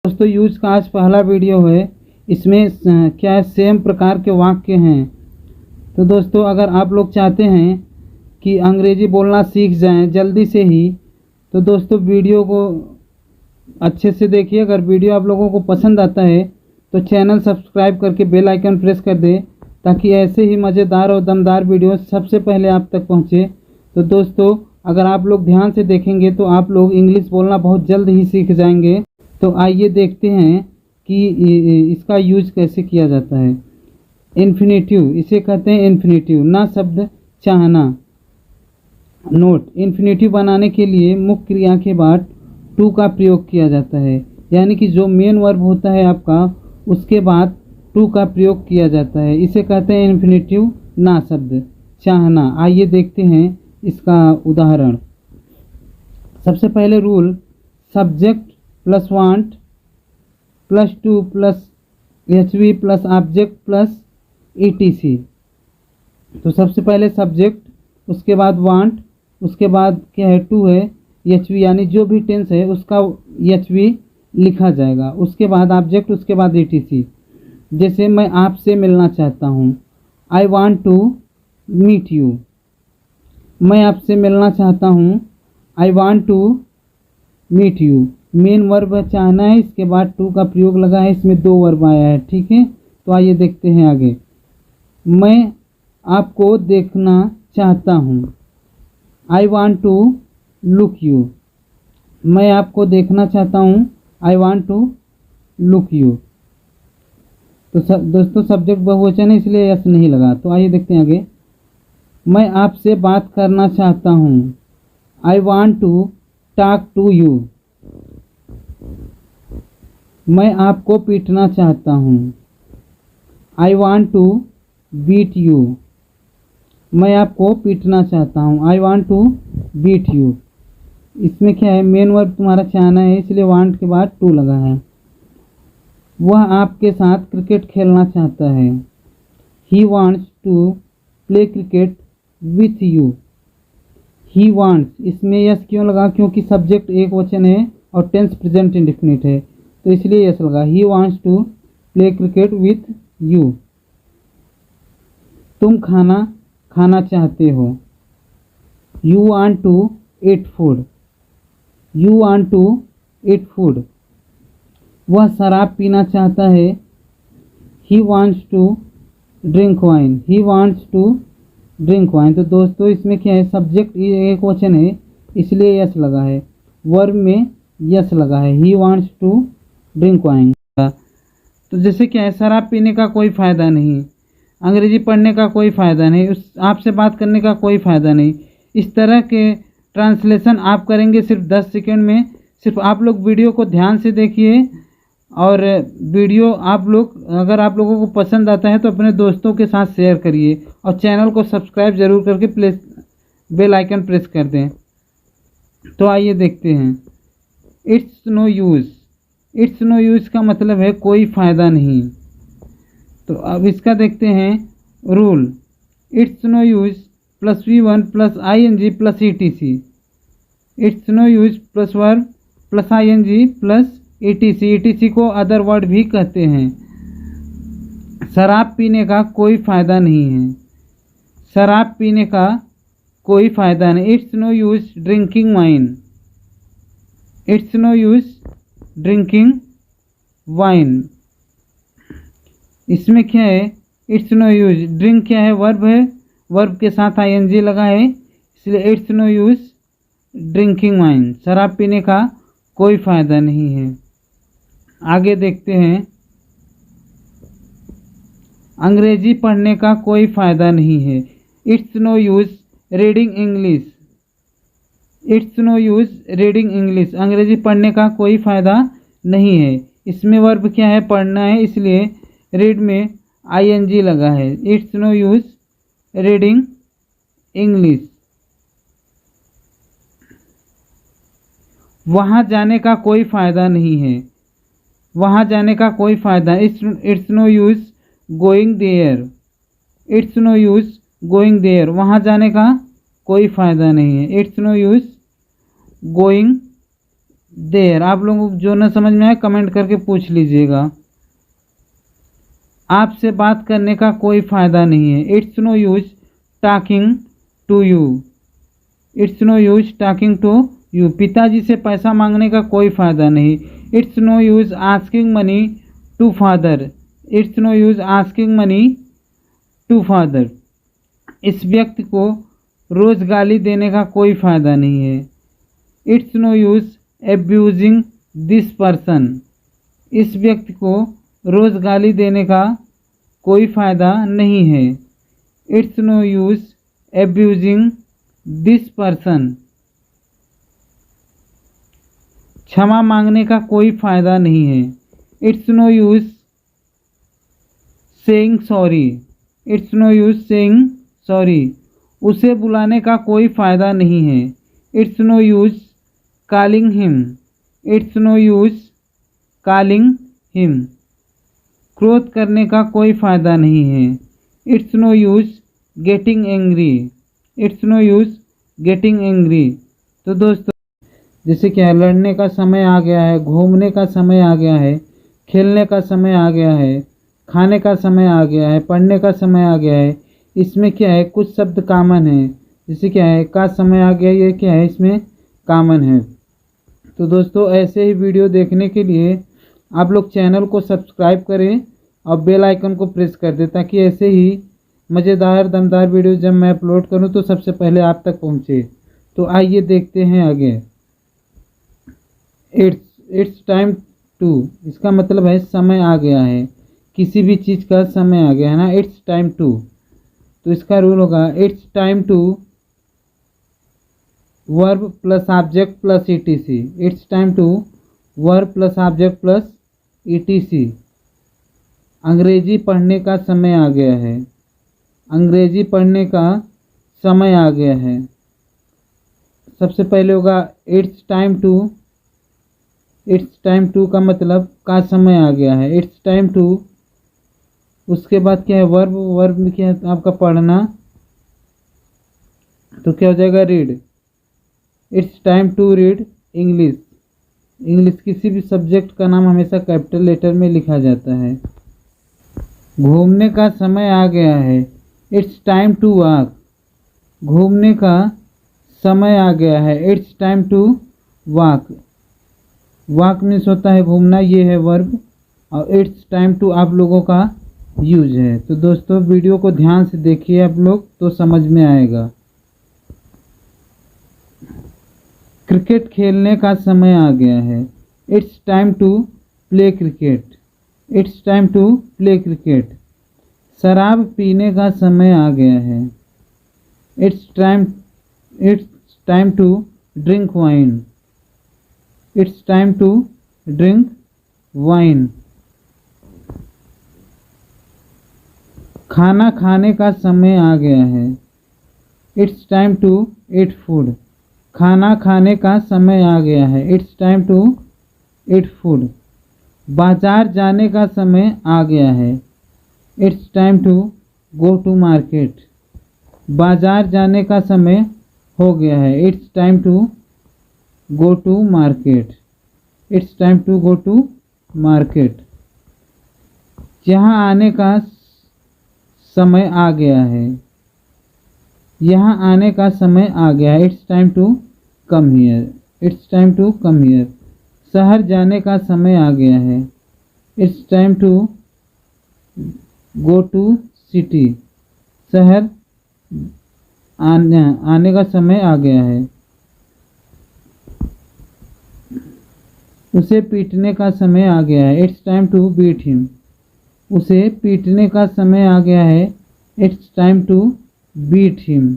दोस्तों यूज का आज पहला वीडियो है। इसमें क्या है, सेम प्रकार के वाक्य हैं। तो दोस्तों अगर आप लोग चाहते हैं कि अंग्रेजी बोलना सीख जाएं जल्दी से ही, तो दोस्तों वीडियो को अच्छे से देखिए। अगर वीडियो आप लोगों को पसंद आता है तो चैनल सब्सक्राइब करके बेल आइकन प्रेस कर दें, ताकि ऐसे ही मज़ेदार और दमदार वीडियो सबसे पहले आप तक पहुंचे। तो दोस्तों अगर आप लोग ध्यान से देखेंगे तो आप लोग इंग्लिश बोलना बहुत जल्द ही सीख जाएंगे। तो आइए देखते हैं कि इसका यूज कैसे किया जाता है। इन्फिनेटिव, इसे कहते हैं इन्फिनेटिव। ना शब्द चाहना। नोट, इन्फिनेटिव बनाने के लिए मुख्य क्रिया के बाद टू का प्रयोग किया जाता है, यानी कि जो मेन वर्ब होता है आपका उसके बाद टू का प्रयोग किया जाता है। इसे कहते हैं इन्फिनेटिव ना शब्द चाहना। आइए देखते हैं इसका उदाहरण। सबसे पहले rule, subject plus want plus two plus HV plus object plus etc. तो सबसे पहले सब्जेक्ट, उसके बाद वांट, उसके बाद क्या है टू है, एचवी यानी जो भी टेंस है उसका एचवी लिखा जाएगा। उसके बाद ऑब्जेक्ट, उसके बाद ईटीसी। जैसे मैं आपसे मिलना चाहता हूँ, I want to meet you. मैं आपसे मिलना चाहता हूँ, I want to meet you. Main verb चाहना है, इसके बाद टू का प्रयोग लगा है, इसमें दो वर्ब आया है। ठीक है, तो आइए देखते हैं आगे। मैं आपको देखना चाहता हूँ, I want to look you. मैं आपको देखना चाहता हूँ, I want to look you. तो दोस्तों सब्जेक्ट बहुवचन है इसलिए यस नहीं लगा। तो आइए देखते हैं आगे। मैं आपसे बात करना चाहता हूँ, I want to talk to you. मैं आपको पीटना चाहता हूँ, I want to beat you. मैं आपको पीटना चाहता हूँ, I want to beat you. इसमें क्या है, मेन वर्ब तुम्हारा चाहना है इसलिए वांट के बाद टू लगा है। वह आपके साथ क्रिकेट खेलना चाहता है, he wants to play cricket with you. He wants, इसमें यस क्यों लगा, क्योंकि सब्जेक्ट एक वचन है और टेंस प्रेजेंट इंडेफिनिट है, तो इसलिए यस लगा। He wants to play cricket with you. तुम खाना खाना चाहते हो, you want to eat food. You want to eat food. वह शराब पीना चाहता है, he wants to drink wine. He wants to drink wine. तो दोस्तों इसमें क्या है, सब्जेक्ट एक वचन है इसलिए यस लगा है, वर्ब में यस लगा है, he wants to drink wine. तो जैसे क्या है, शराब पीने का कोई फ़ायदा नहीं, अंग्रेजी पढ़ने का कोई फ़ायदा नहीं, उस आपसे बात करने का कोई फ़ायदा नहीं। इस तरह के ट्रांसलेशन आप करेंगे सिर्फ 10 सेकंड में। सिर्फ आप लोग वीडियो को ध्यान से देखिए, और वीडियो आप लोग अगर आप लोगों को पसंद आता है तो अपने दोस्तों के साथ शेयर करिए, और चैनल को सब्सक्राइब ज़रूर करके बेल आइकन प्रेस कर दें। तो आइए देखते हैं। It's no use. It's no use का मतलब है कोई फ़ायदा नहीं। तो अब इसका देखते हैं rule. It's no use plus V1 plus ING plus ETC। It's no use plus verb plus ING plus ETC। ETC को अदर वर्ड भी कहते हैं। शराब पीने का कोई फ़ायदा नहीं है, शराब पीने का कोई फ़ायदा नहीं। It's no use drinking wine. It's no use drinking wine. इसमें क्या है, इट्स नो यूज़, ड्रिंक क्या है, वर्ब है, वर्ब के साथ ING लगा है, इसलिए it's no use drinking wine. शराब पीने का कोई फ़ायदा नहीं है। आगे देखते हैं। अंग्रेजी पढ़ने का कोई फ़ायदा नहीं है। It's no use reading English. It's no use reading English. अंग्रेजी पढ़ने का कोई फ़ायदा नहीं है। इसमें वर्ब क्या है, पढ़ना है, इसलिए रीड में ING लगा है। It's no use reading English. वहाँ जाने का कोई फ़ायदा नहीं है। वहाँ जाने का कोई फ़ायदा। It's no use going there. It's no use going there. वहाँ जाने का कोई फ़ायदा नहीं है। It's no use going there. आप लोगों को जो न समझ में आए कमेंट करके पूछ लीजिएगा। आपसे बात करने का कोई फ़ायदा नहीं है। It's no use talking to you. It's no use talking to you. पिताजी से पैसा मांगने का कोई फ़ायदा नहीं। It's no use asking money to father. It's no use asking money to father. इस व्यक्ति को रोज़ गाली देने का कोई फ़ायदा नहीं है। It's no use abusing this person. इस व्यक्ति को रोज़ गाली देने का कोई फ़ायदा नहीं है। It's no use abusing this person. क्षमा मांगने का कोई फ़ायदा नहीं है। It's no use saying sorry. It's no use saying sorry. उसे बुलाने का कोई फ़ायदा नहीं है। It's no use calling him. It's no use calling him. क्रोध करने का कोई फ़ायदा नहीं है। It's no use getting angry. It's no use getting angry. तो दोस्तों जैसे क्या है, लड़ने का समय आ गया है, घूमने का समय आ गया है, खेलने का समय आ गया है, खाने का समय आ गया है, पढ़ने का समय आ गया है। इसमें क्या है, कुछ शब्द कॉमन है। जैसे क्या है, का समय आ गया, ये क्या है, इसमें कॉमन है। तो दोस्तों ऐसे ही वीडियो देखने के लिए आप लोग चैनल को सब्सक्राइब करें और बेल आइकन को प्रेस कर दें, ताकि ऐसे ही मज़ेदार दमदार वीडियो जब मैं अपलोड करूं तो सबसे पहले आप तक पहुंचे। तो आइए देखते हैं आगे। इट्स टाइम टू, इसका मतलब है समय आ गया है, किसी भी चीज़ का समय आ गया है ना। इट्स टाइम टू, तो इसका रूल होगा it's time to verb plus object plus ETC. It's time to verb plus object plus ETC. अंग्रेजी पढ़ने का समय आ गया है। अंग्रेजी पढ़ने का समय आ गया है। सबसे पहले होगा it's time to. It's time to का मतलब का समय आ गया है। इट्स टाइम टू, उसके बाद क्या है, वर्ब। वर्ब में क्या है आपका पढ़ना, तो क्या हो जाएगा, read. It's time to read English. English किसी भी सब्जेक्ट का नाम हमेशा कैपिटल लेटर में लिखा जाता है। घूमने का समय आ गया है। It's time to walk. घूमने का समय आ गया है। It's time to walk. Walk means होता है घूमना, ये है वर्ब, और इट्स टाइम टू आप लोगों का यूज है। तो दोस्तों वीडियो को ध्यान से देखिए आप लोग, तो समझ में आएगा। क्रिकेट खेलने का समय आ गया है। It's time to play cricket. It's time to play cricket. शराब पीने का समय आ गया है। It's time to drink wine. It's time to drink wine. खाना खाने का समय आ गया है। It's time to eat food. खाना खाने का समय आ गया है। It's time to eat food. बाजार जाने का समय आ गया है। It's time to go to market. बाजार जाने का समय हो गया है। It's time to go to market. It's time to go to market. यहाँ आने का समय आ गया है। यहाँ आने का समय आ गया है। It's time to come here. It's time to come here. शहर जाने का समय आ गया है। It's time to go to city. शहर आने का समय आ गया है। उसे पीटने का समय आ गया है। It's time to beat him. उसे पीटने का समय आ गया है। It's time to beat him.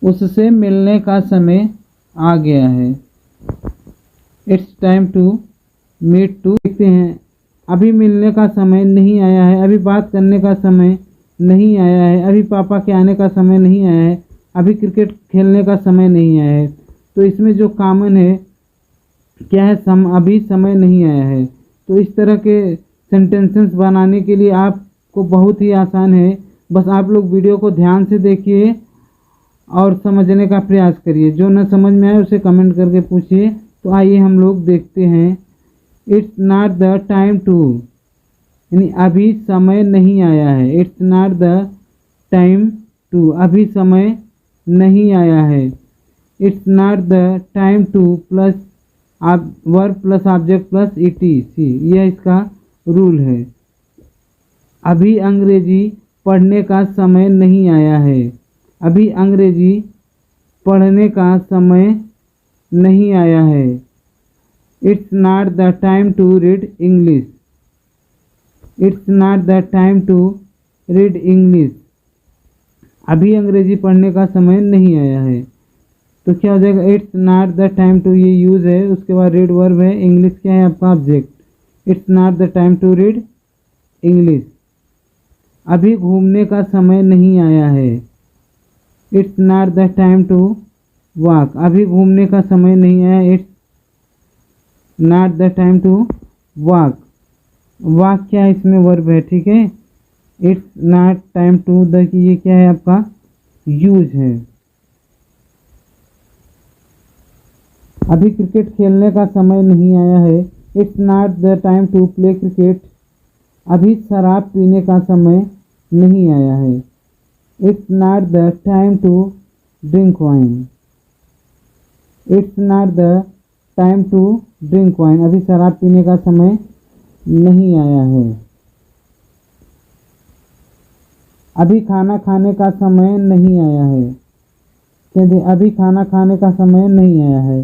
उससे मिलने का समय आ गया है। It's time to meet to. देखते हैं, अभी मिलने का समय नहीं आया है, अभी बात करने का समय नहीं आया है, अभी पापा के आने का समय नहीं आया है, अभी क्रिकेट खेलने का समय नहीं आया है। तो इसमें जो कॉमन है क्या है, अभी समय नहीं आया है। तो इस तरह के सेंटेंसेस बनाने के लिए आपको बहुत ही आसान है। बस आप लोग वीडियो को ध्यान से देखिए और समझने का प्रयास करिए। जो न समझ में आए उसे कमेंट करके पूछिए, तो आइए हम लोग देखते हैं। It's not the time to, यानी अभी समय नहीं आया है। It's not the time to, अभी समय नहीं आया है। It's not the time to plus verb plus object plus ETC, यह इसका रूल है। अभी अंग्रेजी पढ़ने का समय नहीं आया है। अभी अंग्रेजी पढ़ने का समय नहीं आया है। It's not the time to read English. It's not the time to read English, अभी अंग्रेजी पढ़ने का समय नहीं आया है। तो क्या हो जाएगा, it's not the time to, ये यूज़ है, उसके बाद रीड वर्ब है, इंग्लिश क्या है आपका object. It's not the time to read English, अभी घूमने का समय नहीं आया है। It's not the time to walk, अभी घूमने का समय नहीं आया। It's not the time to walk, walk क्या है, इसमें वर्ब है, ठीक है। It's not time to the, ये क्या है आपका यूज है। अभी क्रिकेट खेलने का समय नहीं आया है। It's not the time to play cricket, अभी शराब पीने का समय नहीं आया है। It's not the time to drink wine. It's not the time to drink wine, अभी शराब पीने का समय नहीं आया है। अभी खाना खाने का समय नहीं आया है। कहते अभी खाना खाने का समय नहीं आया है।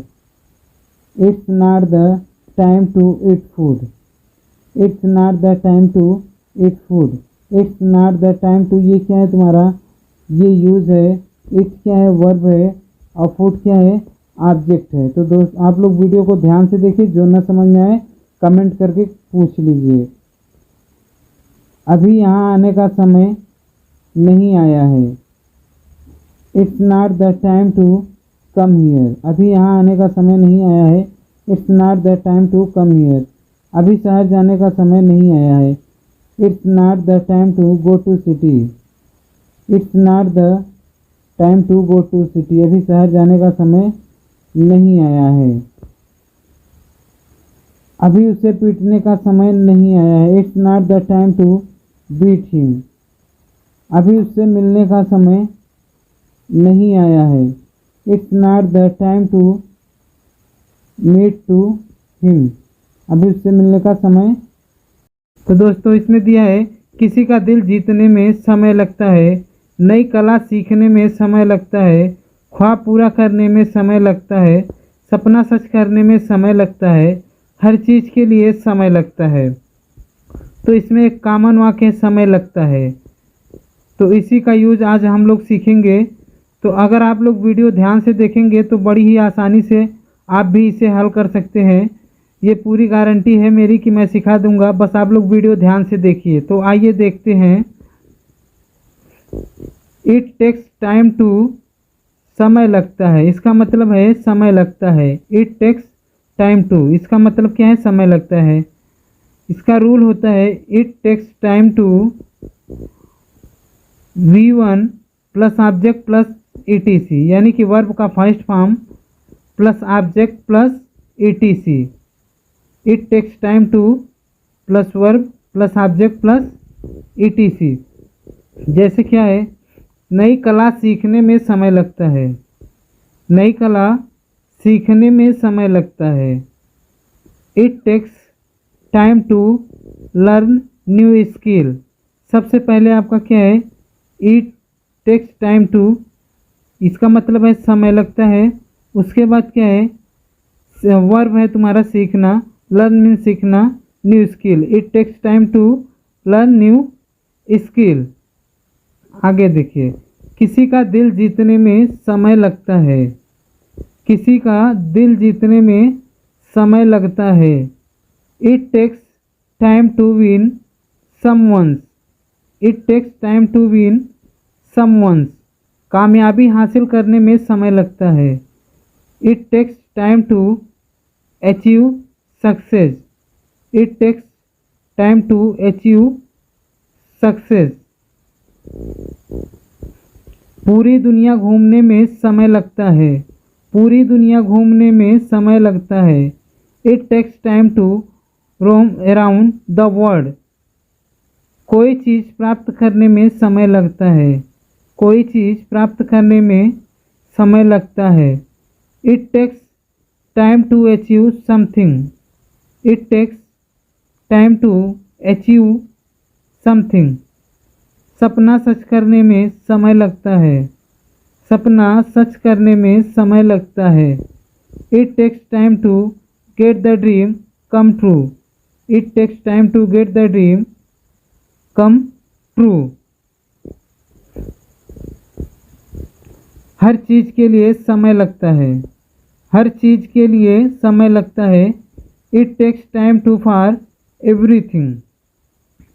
It's not the time to eat food. It's not the time to eat food, it's not the time to, ये क्या है तुम्हारा, ये यूज़ है। इट्स क्या है, वर्ब है, और फूड क्या है, ऑब्जेक्ट है। तो दोस्त आप लोग वीडियो को ध्यान से देखिए, जो न समझ में आए कमेंट करके पूछ लीजिए। अभी यहाँ आने का समय नहीं आया है। It's not the time to come here, अभी यहाँ आने का समय नहीं आया है। It's not the time to come here, अभी शहर जाने का समय नहीं आया है। It's not the time to go to city. It's not the time to go to city, अभी शहर जाने का समय नहीं आया है। अभी उसे पीटने का समय नहीं आया है। It's not the time to beat him, अभी उससे मिलने का समय नहीं आया है। It's not the time to meet to him, अभी उससे मिलने का समय। तो दोस्तों इसमें दिया है, किसी का दिल जीतने में समय लगता है, नई कला सीखने में समय लगता है, ख्वाब पूरा करने में समय लगता है, सपना सच करने में समय लगता है, हर चीज़ के लिए समय लगता है। तो इसमें एक कॉमन वाक्य है, समय लगता है। तो इसी का यूज आज हम लोग सीखेंगे। तो अगर आप लोग वीडियो ध्यान से देखेंगे तो बड़ी ही आसानी से आप भी इसे हल कर सकते हैं। ये पूरी गारंटी है मेरी कि मैं सिखा दूंगा, बस आप लोग वीडियो ध्यान से देखिए। तो आइए देखते हैं। इट टेक्स टाइम टू, समय लगता है, इसका मतलब है समय लगता है। इट टेक्स टाइम टू, इसका मतलब क्या है, समय लगता है। इसका रूल होता है, it takes time to V1 plus object plus ETC, यानी कि वर्ब का first form plus object plus ETC। It takes time to plus verb plus object plus ETC। जैसे क्या है, नई कला सीखने में समय लगता है, नई कला सीखने में समय लगता है। It takes time to learn new skill, सबसे पहले आपका क्या है, इट टेक्स टाइम टू, इसका मतलब है समय लगता है। उसके बाद क्या है, वर्ब है तुम्हारा सीखना, लर्न मीन सीखना, new skill, it takes time to learn new skill. आगे देखिए, किसी का दिल जीतने में समय लगता है, किसी का दिल जीतने में समय लगता है। It takes time to win someone's, it takes time to win someone's, कामयाबी हासिल करने में समय लगता है। It takes time to achieve success, it takes time to achieve success. पूरी दुनिया घूमने में समय लगता है, पूरी दुनिया घूमने में समय लगता है। It takes time to roam around the world. कोई चीज़ प्राप्त करने में समय लगता है। कोई चीज़ प्राप्त करने में समय लगता है। It takes time to achieve something. It takes time to achieve something. सपना सच करने में समय लगता है। सपना सच करने में समय लगता है। It takes time to get the dream come true. It takes time to get the dream come true. हर चीज़ के लिए समय लगता है। हर चीज़ के लिए समय लगता है। It takes time to for everything.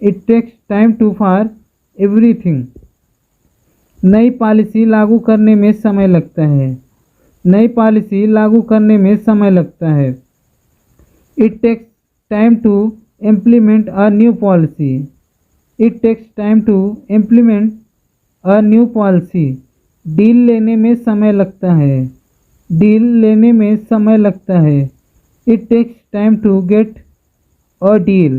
It takes time to for everything. नई पॉलिसी लागू करने में समय लगता है। नई पॉलिसी लागू करने में समय लगता है। It takes time to implement a new policy. It takes time to implement a new policy. Deal लेने में समय लगता है। डील लेने में समय लगता है। It takes time to get a deal.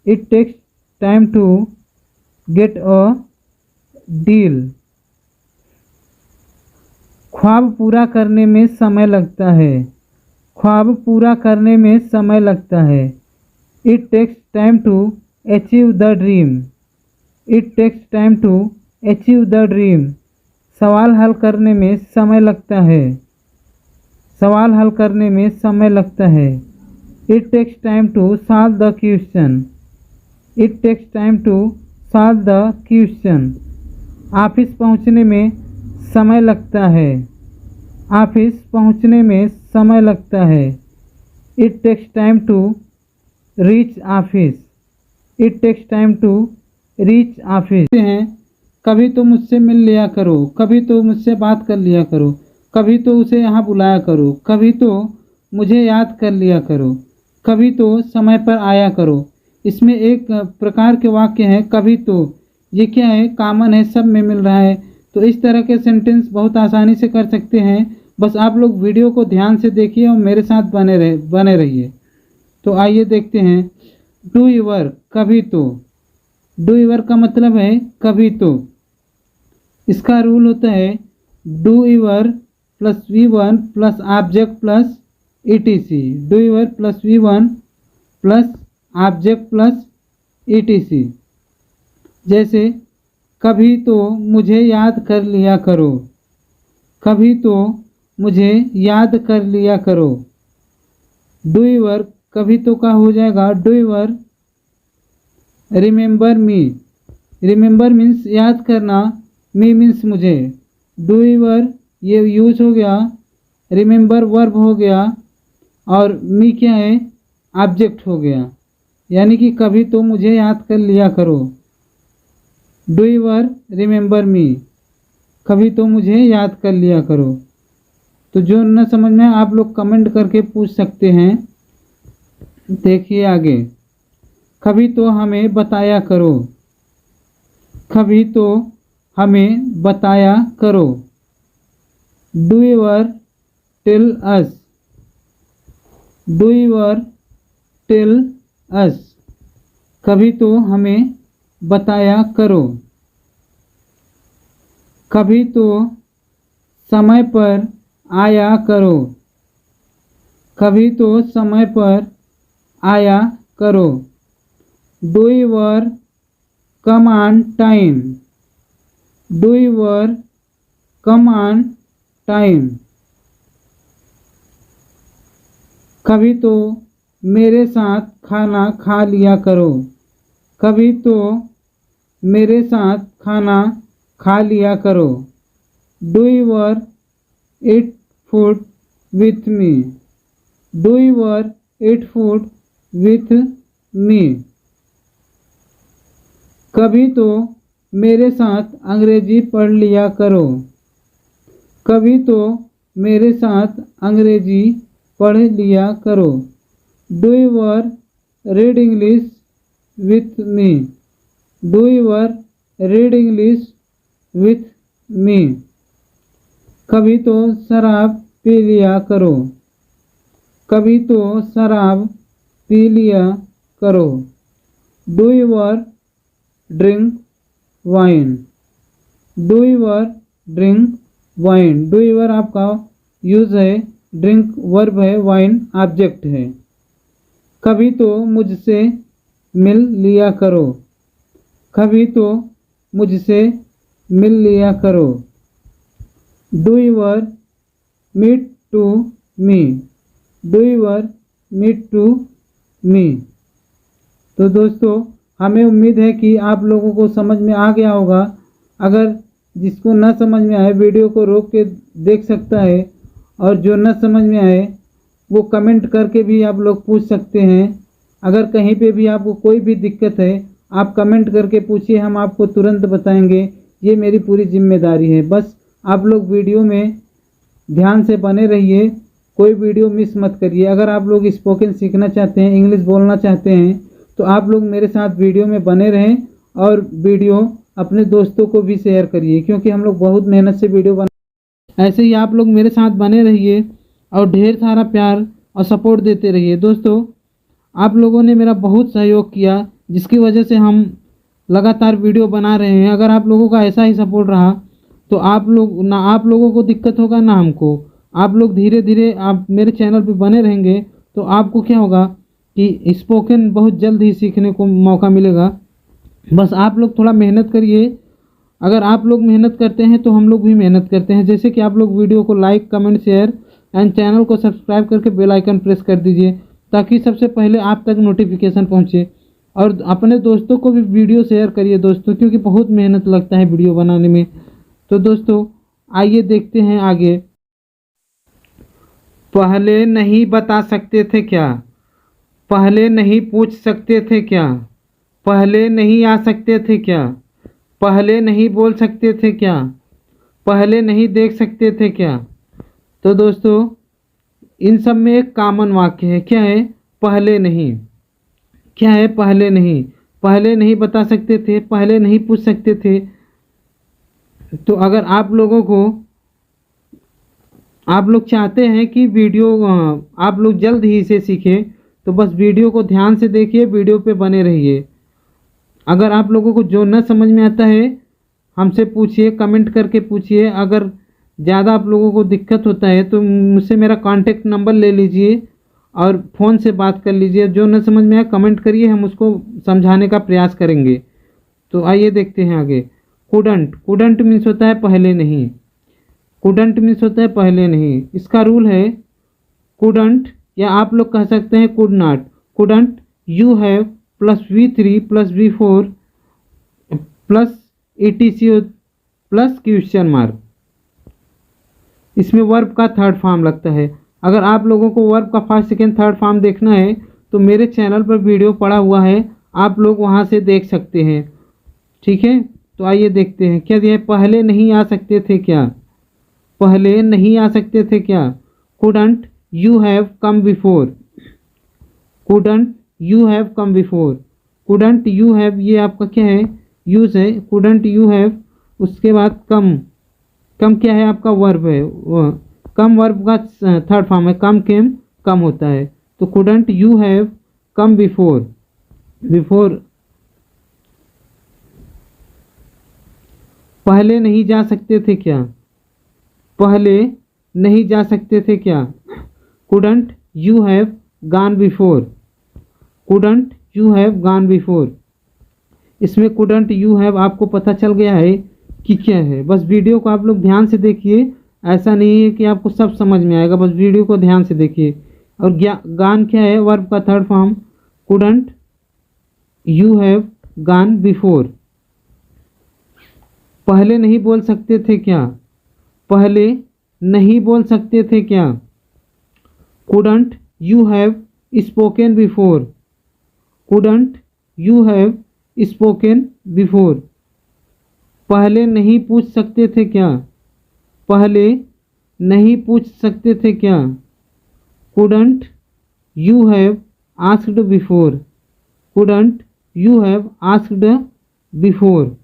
It takes time to get a deal. ख्वाब पूरा करने में समय लगता है। ख्वाब पूरा करने में समय लगता है। It takes time to achieve the dream. It takes time to achieve the dream. सवाल हल करने में समय लगता है। सवाल हल करने में समय लगता है। It takes time to solve the question. It takes time to solve the question. Office पहुंचने में समय लगता है। ऑफिस पहुंचने में समय लगता है। It takes time to reach office. It takes time to reach office. हैं कभी तो मुझसे मिल लिया करो, कभी तो मुझसे बात कर लिया करो, कभी तो उसे यहाँ बुलाया करो, कभी तो मुझे याद कर लिया करो, कभी तो समय पर आया करो। इसमें एक प्रकार के वाक्य हैं कभी तो। ये क्या है, कॉमन है, सब में मिल रहा है। तो इस तरह के सेंटेंस बहुत आसानी से कर सकते हैं। बस आप लोग वीडियो को ध्यान से देखिए और मेरे साथ बने रहिए। तो आइए देखते हैं। डू यूर, कभी तो। डू यूर का मतलब है कभी तो। इसका रूल होता है do your plus V1 plus object plus ETC। Do your plus V1 plus object plus ETC। जैसे कभी तो मुझे याद कर लिया करो। कभी तो मुझे याद कर लिया करो। डू यूर कभी तो का हो जाएगा do your remember me. Remember means याद करना, मी मीन्स मुझे। डू यूर ये यूज हो गया, रिमेंबर वर्ब हो गया और मी क्या है, ऑब्जेक्ट हो गया। यानी कि कभी तो मुझे याद कर लिया करो। डू यूर रिमेंबर मी, कभी तो मुझे याद कर लिया करो। तो जो न समझ में आप लोग कमेंट करके पूछ सकते हैं। देखिए आगे, कभी तो हमें बताया करो। कभी तो हमें बताया करो। Do your tell us. Do your tell us, कभी तो हमें बताया करो। कभी तो समय पर आया करो। कभी तो समय पर आया करो। Do your come on time. Do your come on time, कभी तो मेरे साथ खाना खा लिया करो। कभी तो मेरे साथ खाना खा लिया करो। Do your eat food with me. Do your eat food with me, कभी तो मेरे साथ अंग्रेजी पढ़ लिया करो। कभी तो मेरे साथ अंग्रेजी पढ़ लिया करो। Do your read English with me. Do your read English with me, कभी तो शराब पी लिया करो। कभी तो शराब पी लिया करो। Do your drink wine. Do your drink wine. Do your आपका यूज है, ड्रिंक वर्ब है, वाइन ऑब्जेक्ट है। कभी तो मुझसे मिल लिया करो। कभी तो मुझसे मिल लिया करो। Do your meet to me. Do your meet to me. तो दोस्तों, हमें उम्मीद है कि आप लोगों को समझ में आ गया होगा। अगर जिसको न समझ में आए वीडियो को रोक के देख सकता है, और जो न समझ में आए वो कमेंट करके भी आप लोग पूछ सकते हैं। अगर कहीं पे भी आपको कोई भी दिक्कत है, आप कमेंट करके पूछिए, हम आपको तुरंत बताएंगे। ये मेरी पूरी जिम्मेदारी है। बस आप लोग वीडियो में ध्यान से बने रहिए, कोई वीडियो मिस मत करिए। अगर आप लोग स्पोकन सीखना चाहते हैं, इंग्लिश बोलना चाहते हैं, तो आप लोग मेरे साथ वीडियो में बने रहें और वीडियो अपने दोस्तों को भी शेयर करिए, क्योंकि हम लोग बहुत मेहनत से वीडियो बना। ऐसे ही आप लोग मेरे साथ बने रहिए और ढेर सारा प्यार और सपोर्ट देते रहिए। दोस्तों, आप लोगों ने मेरा बहुत सहयोग किया, जिसकी वजह से हम लगातार वीडियो बना रहे हैं। अगर आप लोगों का ऐसा ही सपोर्ट रहा तो आप लोगों को दिक्कत होगा ना हमको। आप लोग धीरे धीरे आप मेरे चैनल पे बने रहेंगे तो आपको क्या होगा कि स्पोकन बहुत जल्द ही सीखने को मौका मिलेगा। बस आप लोग थोड़ा मेहनत करिए। अगर आप लोग मेहनत करते हैं तो हम लोग भी मेहनत करते हैं। जैसे कि आप लोग वीडियो को like, comment, share and channel को सब्सक्राइब करके बेल आइकन प्रेस कर दीजिए, ताकि सबसे पहले आप तक नोटिफिकेशन पहुंचे। और अपने दोस्तों को भी वीडियो शेयर करिए दोस्तों, क्योंकि बहुत मेहनत लगता है वीडियो बनाने में। तो दोस्तों, आइए देखते हैं आगे। पहले नहीं बता सकते थे क्या? पहले नहीं पूछ सकते थे क्या? पहले नहीं आ सकते थे क्या? पहले नहीं बोल सकते थे क्या? पहले नहीं देख सकते थे क्या? तो दोस्तों, इन सब में एक कॉमन वाक्य है। क्या है? पहले नहीं। क्या है? पहले नहीं। पहले नहीं बता सकते थे, पहले नहीं पूछ सकते थे। तो अगर आप लोग चाहते हैं कि वीडियो आप लोग जल्द ही इसे सीखें, तो बस वीडियो को ध्यान से देखिए, वीडियो पे बने रहिए। अगर आप लोगों को जो न समझ में आता है हमसे पूछिए, कमेंट करके पूछिए। अगर ज़्यादा आप लोगों को दिक्कत होता है तो मुझसे मेरा कॉन्टेक्ट नंबर ले लीजिए और फ़ोन से बात कर लीजिए। जो न समझ में आए कमेंट करिए, हम उसको समझाने का प्रयास करेंगे। तो आइए देखते हैं आगे। कुडंट। कुडंट मीन्स होता है पहले नहीं। कुडंट मीन्स होता है पहले नहीं। इसका रूल है कुडंट, या आप लोग कह सकते हैं could not. Couldn't you have plus V3 plus V4 plus ETC plus question mark. इसमें वर्ब का थर्ड फॉर्म लगता है। अगर आप लोगों को वर्ब का फर्स्ट, सेकेंड, थर्ड फॉर्म देखना है तो मेरे चैनल पर वीडियो पड़ा हुआ है, आप लोग वहां से देख सकते हैं। ठीक है, तो आइए देखते हैं क्या दिया है। पहले नहीं आ सकते थे क्या? पहले नहीं आ सकते थे क्या? Couldn't you have come before. Couldn't you have come before. Couldn't you have, ये आपका क्या है? यूज है। कुडंट यू हैव, उसके बाद कम। कम क्या है? आपका वर्ब है। कम वर्ब का थर्ड फॉर्म है। कम केम, कम होता है। तो couldn't you have come before. Before पहले नहीं जा सकते थे क्या? पहले नहीं जा सकते थे क्या? Couldn't you have gone before. Couldn't you have gone before. इसमें कुडंट यू हैव आपको पता चल गया है कि क्या है। बस वीडियो को आप लोग ध्यान से देखिए। ऐसा नहीं है कि आपको सब समझ में आएगा, बस वीडियो को ध्यान से देखिए। और गॉन क्या है? वर्ब का third form. Couldn't you have gone before. पहले नहीं बोल सकते थे क्या? पहले नहीं बोल सकते थे क्या? Couldn't you have spoken before. Couldn't you have spoken before. पहले नहीं पूछ सकते थे क्या? पहले नहीं पूछ सकते थे क्या? Couldn't you have asked before. Couldn't you have asked before.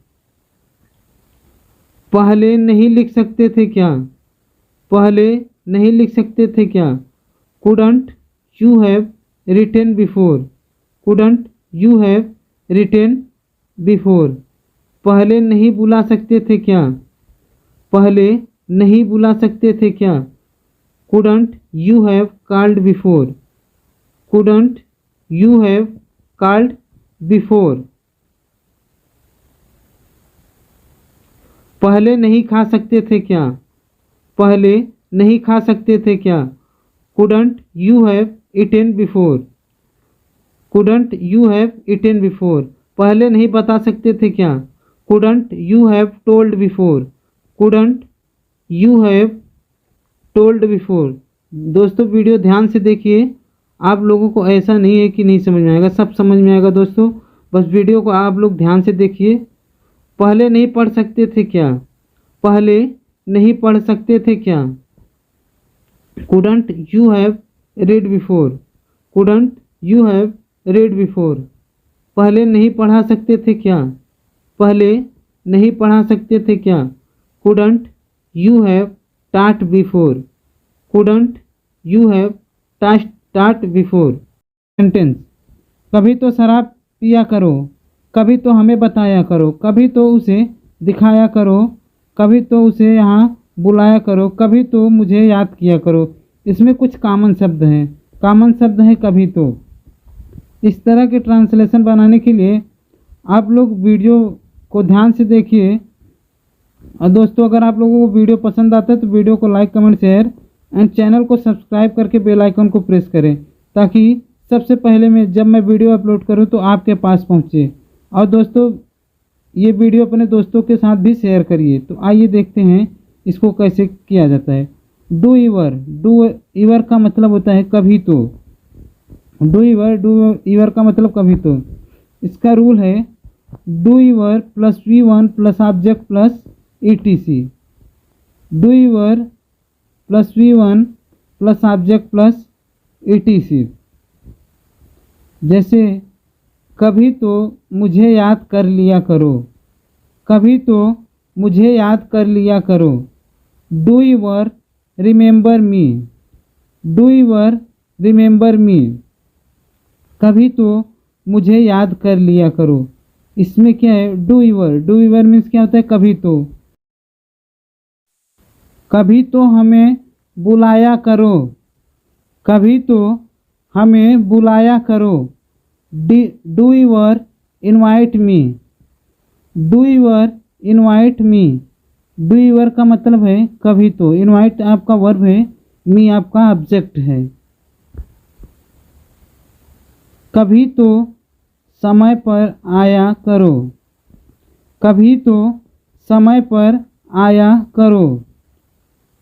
पहले नहीं लिख सकते थे क्या? पहले नहीं लिख सकते थे क्या? couldn't you have written before? couldn't you have written before? पहले नहीं बुला सकते थे क्या? पहले नहीं बुला सकते थे क्या? couldn't you have called before? couldn't you have called before? पहले नहीं खा सकते थे क्या? पहले नहीं खा सकते थे क्या? couldn't you have eaten before? couldn't you have eaten before? पहले नहीं बता सकते थे क्या? couldn't you have told before? couldn't you have told before? दोस्तों वीडियो ध्यान से देखिए, आप लोगों को ऐसा नहीं है कि नहीं समझ में आएगा, सब समझ में आएगा दोस्तों। बस वीडियो को आप लोग ध्यान से देखिए। पहले नहीं पढ़ सकते थे क्या? पहले नहीं पढ़ सकते थे क्या? couldn't you have read before? couldn't you have read before? पहले नहीं पढ़ा सकते थे क्या? पहले नहीं पढ़ा सकते थे क्या? couldn't you have taught before? couldn't you have taught before? Sentence. कभी तो शराब पिया करो, कभी तो हमें बताया करो, कभी तो उसे दिखाया करो, कभी तो उसे यहाँ बुलाया करो, कभी तो मुझे याद किया करो। इसमें कुछ कॉमन शब्द हैं। कॉमन शब्द है कभी तो। इस तरह के ट्रांसलेशन बनाने के लिए आप लोग वीडियो को ध्यान से देखिए। और दोस्तों अगर आप लोगों को वीडियो पसंद आता है तो वीडियो को like comment share and channel को सब्सक्राइब करके बेल आइकन को प्रेस करें, ताकि सबसे पहले जब मैं वीडियो अपलोड करूं तो आपके पास पहुंचे। और दोस्तों ये वीडियो अपने दोस्तों के साथ भी शेयर करिए। तो आइए देखते हैं इसको कैसे किया जाता है। डू ईवर का मतलब होता है कभी तो। डू ईवर का मतलब कभी तो। इसका रूल है do ईवर plus V1 plus object plus ETC। Do ईवर plus V1 plus object plus ETC। जैसे कभी तो मुझे याद कर लिया करो, कभी तो मुझे याद कर लिया करो। Do ईवर remember me, do ईवर remember मी। कभी तो मुझे याद कर लिया करो। इसमें क्या है? डू ईवर मीन्स क्या होता है? कभी तो। कभी तो हमें बुलाया करो, कभी तो हमें बुलाया करो। Do ever invite me, do ever invite me. Do ever का मतलब है कभी तो, इनवाइट आपका वर्ब है, मी आपका ऑब्जेक्ट है। कभी तो समय पर आया करो, कभी तो समय पर आया करो।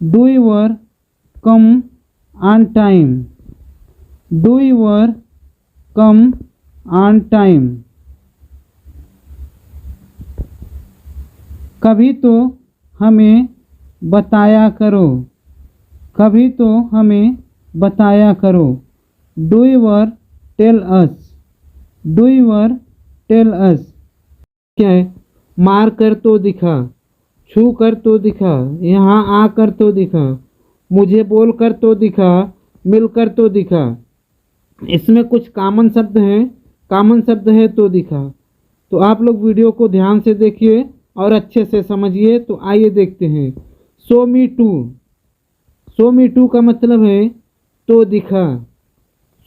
Do ईवर come on time, do ईवर come on time. कभी तो हमें बताया करो, कभी तो हमें बताया करो। Do ever tell us, do ever tell us. क्या है? मार कर तो दिखा, छू कर तो दिखा, यहाँ आकर तो दिखा, मुझे बोल कर तो दिखा, मिलकर तो दिखा। इसमें कुछ कॉमन शब्द हैं। कॉमन शब्द है तो दिखा। तो आप लोग वीडियो को ध्यान से देखिए और अच्छे से समझिए। तो आइए देखते हैं। Show me to, show me to का मतलब है तो दिखा।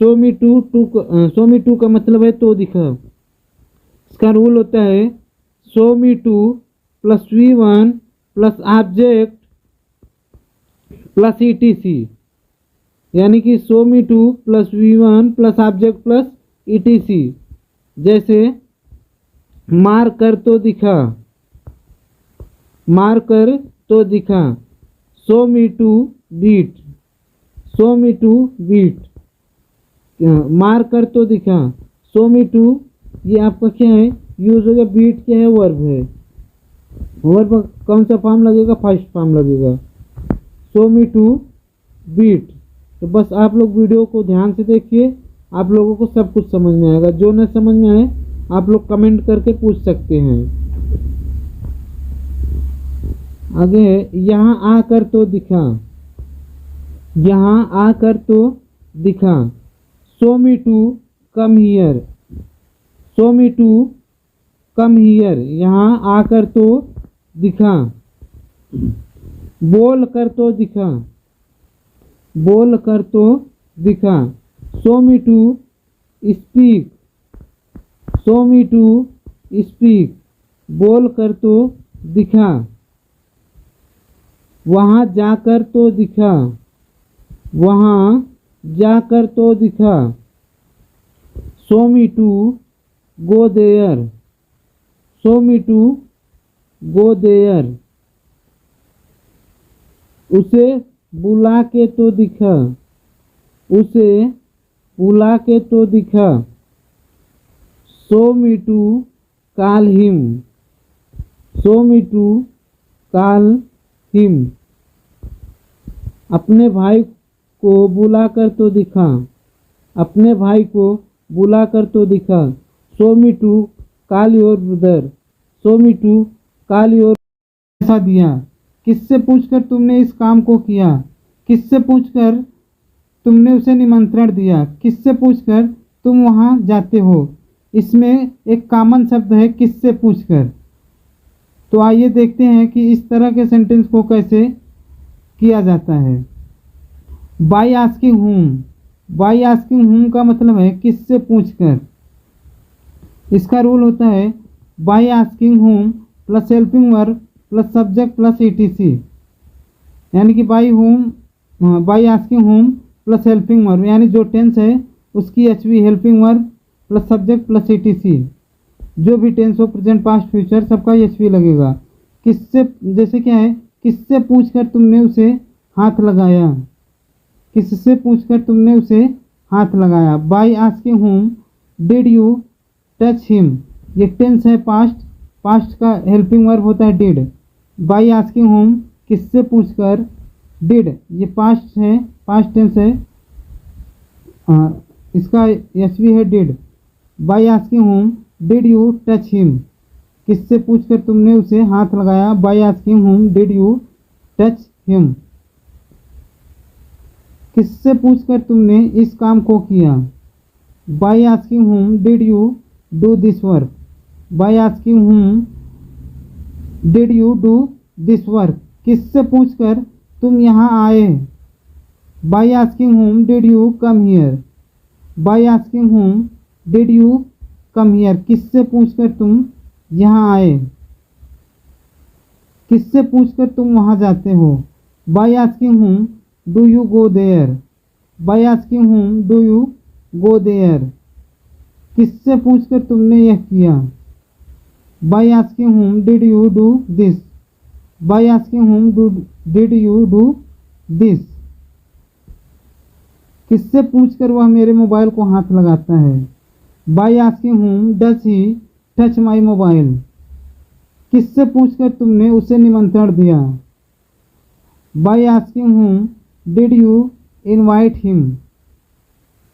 शो मी टू का मतलब है तो दिखा। इसका रूल होता है show me to plus V1 plus object plus ETC। यानी कि show me to plus V1 plus object plus ETC। जैसे मार कर तो दिखा, मार कर तो दिखा। Show me to beat, show me to beat. मार कर तो दिखा। शो मी टू ये आपका क्या है? यूज हो गया। बीट क्या है? वर्ब है। वर्ब कौन सा फॉर्म लगेगा? फर्स्ट फॉर्म लगेगा। Show me to beat. तो बस आप लोग वीडियो को ध्यान से देखिए, आप लोगों को सब कुछ समझ में आएगा। जो न समझ में आए आप लोग कमेंट करके पूछ सकते हैं। आगे यहाँ आकर तो दिखा, यहाँ आकर तो दिखा। Show me to come here. Show me to come here, यहाँ आकर तो दिखा। बोल कर तो दिखा। बोल कर तो दिखा। Show me to speak. Show me to speak, बोल कर तो दिखा। वहाँ जाकर तो दिखा। वहाँ जाकर तो दिखा। Show me to go there. Show me to go there, उसे बुला के तो दिखा। उसे बुला के तो दिखा। Show me to call him. Show me to call him, अपने भाई को बुला कर तो दिखा। अपने भाई को बुला कर तो दिखा। Show me to call your brother. Show me to call your. पैसा दिया। किससे पूछकर तुमने इस काम को किया? किससे पूछकर तुमने उसे निमंत्रण दिया? किससे पूछकर तुम वहाँ जाते हो? इसमें एक कॉमन शब्द है किससे पूछकर। तो आइए देखते हैं कि इस तरह के सेंटेंस को कैसे किया जाता है। बाय आस्किंग हुम। बाय आस्किंग हुम का मतलब है किससे पूछकर। इसका रूल होता है बाय आस्किंग हुम plus helping verb plus subject plus etc, यानी कि बाय हुम, बाय आस्किंग हुम प्लस हेल्पिंग वर्ब, यानी जो टेंस है उसकी HV helping verb plus subject plus etc. जो भी टेंस हो, प्रेजेंट पास्ट फ्यूचर, सबका एचवी लगेगा। किससे, जैसे क्या है, किससे पूछकर तुमने उसे हाथ लगाया। किससे पूछकर तुमने उसे हाथ लगाया। Bye asking whom did you touch him, ये टेंस है पास्ट। पास्ट का हेल्पिंग वर्ब होता है डिड। बाय आस्किंग हुम किससे पूछकर, डिड ये पास्ट है, पास्ट टेंस है, इसका एचवी है did. Bye asking whom did you touch him, किससे पूछकर तुमने उसे हाथ लगाया। Bye asking whom did you touch him, किससे पूछकर तुमने इस काम को किया। By asking whom did you do this work. Bye asking whom did you do this work, किससे पूछकर तुम यहाँ आए। Bye asking whom did you come here. Bye asking whom did you come here, किससे पूछकर तुम यहाँ आए। किससे पूछकर तुम वहाँ जाते हो। By asking whom do you go there. By asking whom do you go there, किससे पूछकर तुमने यह किया। By asking whom did you do this. By asking whom did you do this, किससे पूछकर वह मेरे मोबाइल को हाथ लगाता है। By asking whom does he touch my mobile, किससे पूछकर तुमने उसे निमंत्रण दिया। By asking whom did you invite him,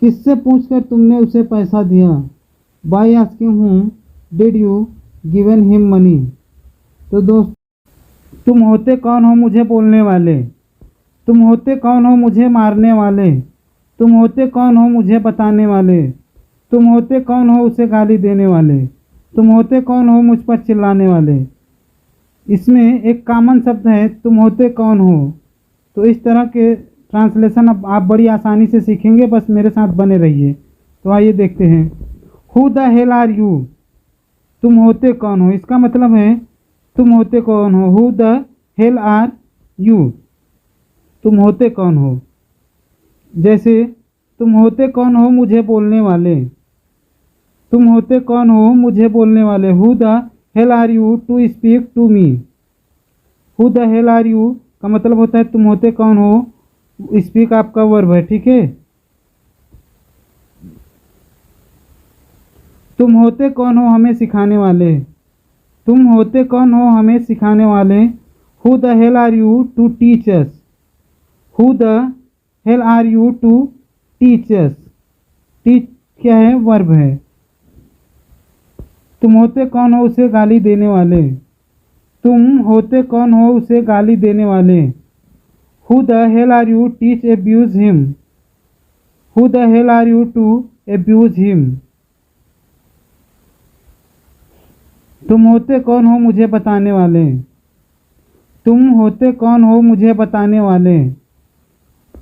किससे पूछकर तुमने उसे पैसा दिया। By asking whom did you given him money. तो दोस्त, तुम होते कौन हो मुझे बोलने वाले। तुम होते कौन हो मुझे मारने वाले। तुम होते कौन हो मुझे बताने वाले। तुम होते कौन हो उसे गाली देने वाले। तुम होते कौन हो मुझ पर चिल्लाने वाले। इसमें एक कॉमन शब्द है तुम होते कौन हो। तो इस तरह के ट्रांसलेशन अब आप बड़ी आसानी से सीखेंगे, बस मेरे साथ बने रहिए। तो आइए देखते हैं। Who the hell are you, तुम होते कौन हो, इसका मतलब है तुम होते कौन हो। Who the hell are you, तुम होते कौन हो। जैसे तुम होते कौन हो मुझे बोलने वाले। तुम होते कौन हो मुझे बोलने वाले। Who the hell are you to speak to me. Who the hell are you का मतलब होता है तुम होते कौन हो, स्पीक आपका वर्ब है, ठीक है। तुम होते कौन हो हमें सिखाने वाले। तुम होते कौन हो हमें सिखाने वाले। Who the hell are you to teach us. Who the hell are you to teach us, teach क्या है, वर्ब है। तुम होते कौन हो उसे गाली देने वाले। तुम होते कौन हो उसे गाली देने वाले। Who the hell are you? Teach abuse him. Who the hell are you to abuse him? तुम होते कौन हो मुझे बताने वाले? तुम होते कौन हो मुझे बताने वाले?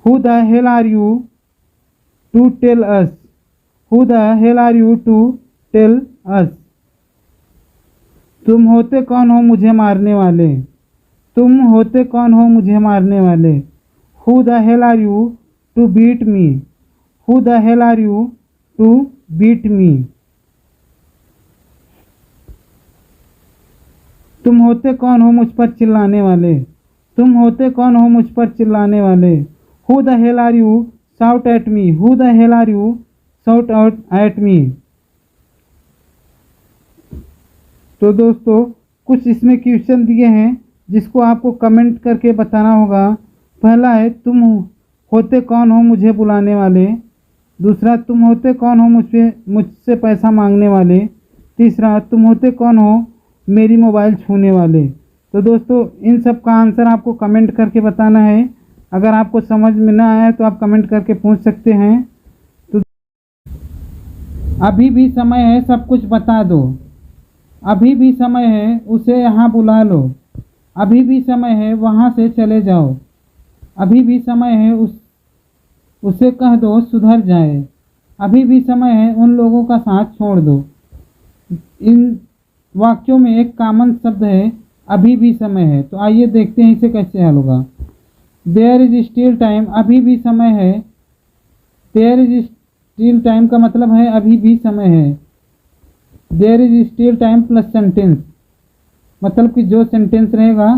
Who the hell are you to tell us? Who the hell are you to tell us? तुम होते कौन हो मुझे मारने वाले? तुम होते कौन हो मुझे मारने वाले? Who the hell are you to beat me? Who the hell are you to beat me? तुम होते कौन हो मुझ पर चिल्लाने वाले? तुम होते कौन हो मुझ पर चिल्लाने वाले? Who the hell are you shout at me? Who the hell are you shout out at me? तो दोस्तों कुछ इसमें क्वेश्चन दिए हैं जिसको आपको कमेंट करके बताना होगा। पहला है तुम होते कौन हो मुझे बुलाने वाले। दूसरा तुम होते कौन हो मुझसे पैसा मांगने वाले। तीसरा तुम होते कौन हो मेरी मोबाइल छूने वाले। तो दोस्तों इन सब का आंसर आपको कमेंट करके बताना है। अगर आपको समझ में ना आया तो आप कमेंट करके पूछ सकते हैं। तो अभी भी समय है सब कुछ बता दो। अभी भी समय है उसे यहाँ बुला लो। अभी भी समय है वहाँ से चले जाओ। अभी भी समय है उसे कह दो सुधर जाए। अभी भी समय है उन लोगों का साथ छोड़ दो। इन वाक्यों में एक कॉमन शब्द है अभी भी समय है। तो आइए देखते हैं इसे कैसे हल होगा। देयर इज स्टिल टाइम, अभी भी समय है। देयर इज स्टिल टाइम का मतलब है अभी भी समय है। There is still time plus sentence, मतलब कि जो सेंटेंस रहेगा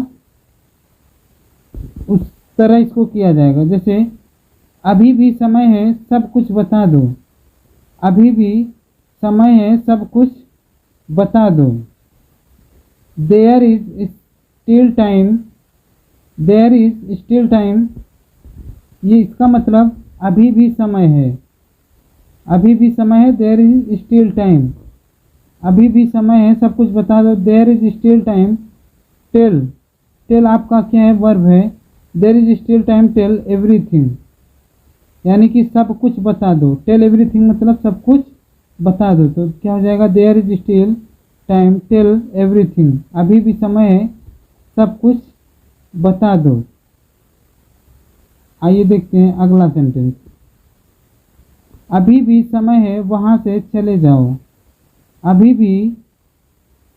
उस तरह इसको किया जाएगा। जैसे अभी भी समय है सब कुछ बता दो। अभी भी समय है सब कुछ बता दो। There is still time, there is still time, ये इसका मतलब अभी भी समय है। अभी भी समय है, देयर इज स्टिल टाइम। अभी भी समय है सब कुछ बता दो। There is still time tell, tell आपका क्या है वर्ब है। There is still time tell everything, यानी कि सब कुछ बता दो। टेल एवरीथिंग मतलब सब कुछ बता दो। तो क्या हो जाएगा there is still time tell everything, अभी भी समय है सब कुछ बता दो। आइए देखते हैं अगला सेंटेंस। अभी भी समय है वहाँ से चले जाओ। अभी भी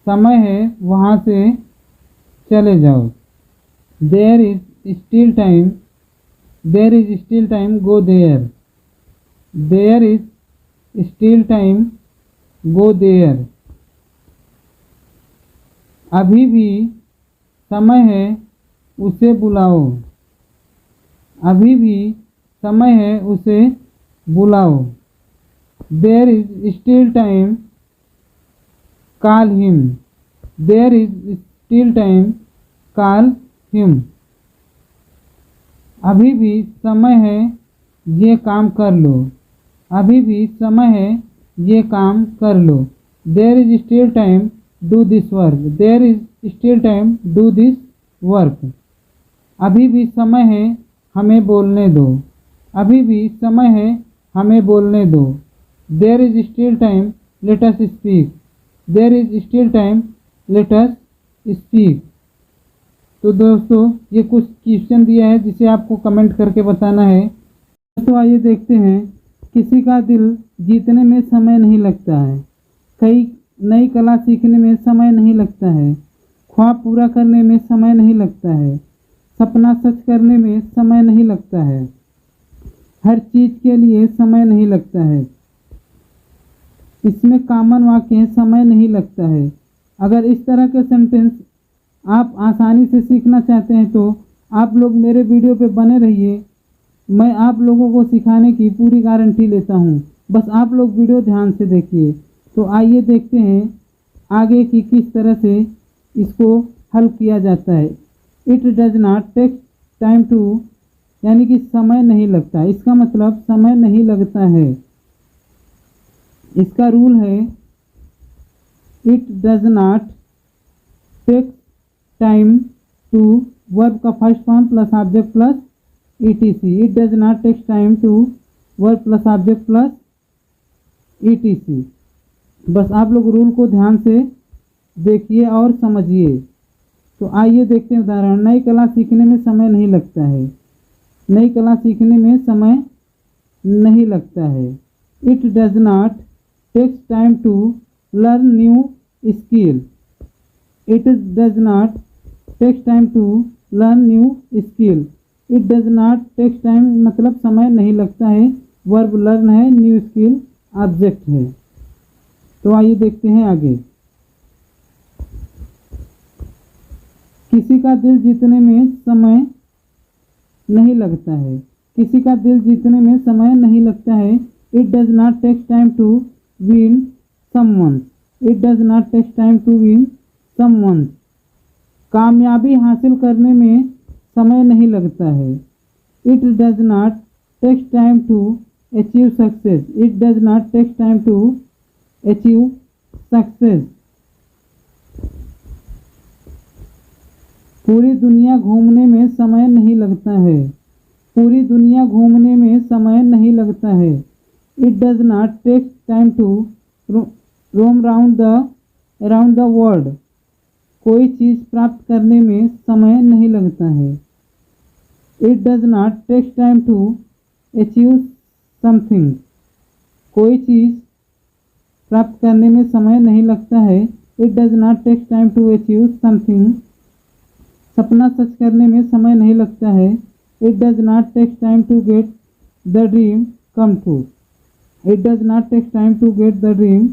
समय है वहाँ से चले जाओ। There is still time, there is still time go there. There is still time go there. अभी भी समय है उसे बुलाओ। अभी भी समय है उसे बुलाओ। There is still time call him. There is still time call him. अभी भी समय है ये काम कर लो। अभी भी समय है ये काम कर लो। There is still time do this work. There is still time do this work. अभी भी समय है हमें बोलने दो। अभी भी समय है हमें बोलने दो। There is still time let us speak. There is still time let us speak. तो दोस्तों ये कुछ क्वेश्चन दिया है जिसे आपको कमेंट करके बताना है। दोस्तों आइए देखते हैं। किसी का दिल जीतने में समय नहीं लगता है। कई नई कला सीखने में समय नहीं लगता है। ख्वाब पूरा करने में समय नहीं लगता है। सपना सच करने में समय नहीं लगता है। हर चीज़ के लिए समय नहीं लगता है। इसमें कॉमन वाक्य है समय नहीं लगता है। अगर इस तरह के सेंटेंस आप आसानी से सीखना चाहते हैं तो आप लोग मेरे वीडियो पे बने रहिए। मैं आप लोगों को सिखाने की पूरी गारंटी लेता हूँ, बस आप लोग वीडियो ध्यान से देखिए। तो आइए देखते हैं आगे कि किस तरह से इसको हल किया जाता है। It does not take time to, यानी कि समय नहीं लगता। इसका मतलब समय नहीं लगता है। इसका रूल है it does not take time to, verb का first form plus object plus ETC. It does not take time to verb plus object plus ETC. बस आप लोग रूल को ध्यान से देखिए और समझिए। तो आइए देखते हैं उदाहरण। नई कला सीखने में समय नहीं लगता है। नई कला सीखने में समय नहीं लगता है। It does not takes time to learn new skill. It does not takes time to learn new skill. It does not takes time मतलब समय नहीं लगता है, वर्ब लर्न है, न्यू स्किल ऑब्जेक्ट है। तो आइए देखते हैं आगे। किसी का दिल जीतने में समय नहीं लगता है। किसी का दिल जीतने में समय नहीं लगता है। It does not take time to win someone. It does not take time to win someone. कामयाबी हासिल करने में समय नहीं लगता है। It does not take time to achieve success. It does not take time to achieve success. पूरी दुनिया घूमने में समय नहीं लगता है। पूरी दुनिया घूमने में समय नहीं लगता है। It does not take time to roam around the world. कोई चीज़ प्राप्त करने में समय नहीं लगता है। It does not take time to achieve something. कोई चीज़ प्राप्त करने में समय नहीं लगता है। It does not take time to achieve something. सपना सच करने में समय नहीं लगता है। It does not take time to get the dream come true. It does not take time to get the dream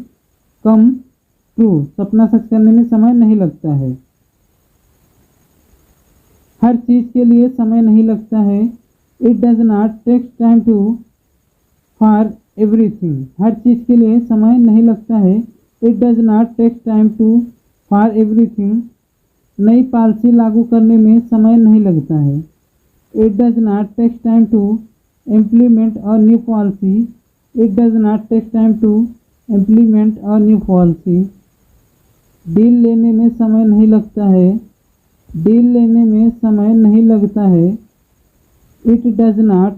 come true. सपना सच करने में समय नहीं लगता है। हर चीज़ के लिए समय नहीं लगता है। It does not take time to for everything. हर चीज़ के लिए समय नहीं लगता है। It does not take time to for everything. नई पॉलिसी लागू करने में समय नहीं लगता है। It does not take time to implement a new policy. It does not take time to implement a new policy. Deal लेने में समय नहीं लगता है। डील लेने में समय नहीं लगता है। It does not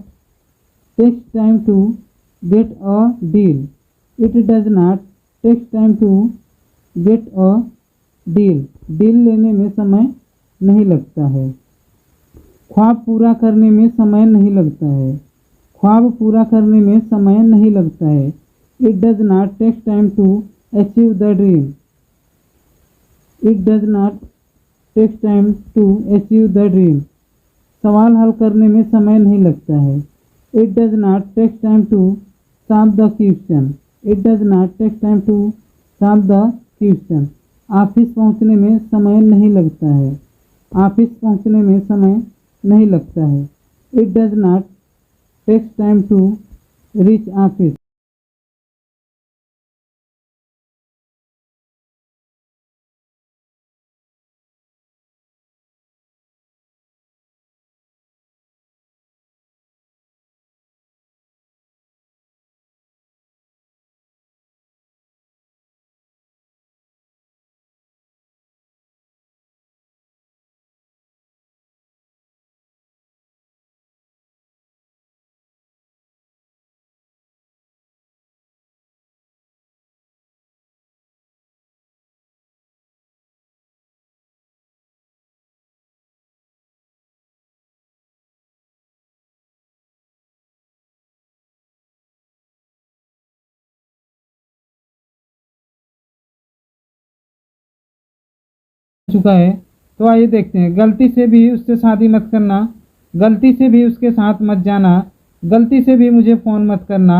take time to get a deal. It does not take time to get a deal. Deal लेने में समय नहीं लगता है। ख्वाब पूरा करने में समय नहीं लगता है। ख्वाब पूरा करने में समय नहीं लगता है। It does not take time to achieve the dream. It does not take time to achieve the dream. सवाल हल करने में समय नहीं लगता है। It does not take time to solve the question. It does not take time to solve the question. Office पहुंचने में समय नहीं लगता है। ऑफिस पहुंचने में समय नहीं लगता है। It does not take time to reach office. चुका है। तो आइए देखते हैं। गलती से भी उससे शादी मत करना। गलती से भी उसके साथ मत जाना। गलती से भी मुझे फ़ोन मत करना।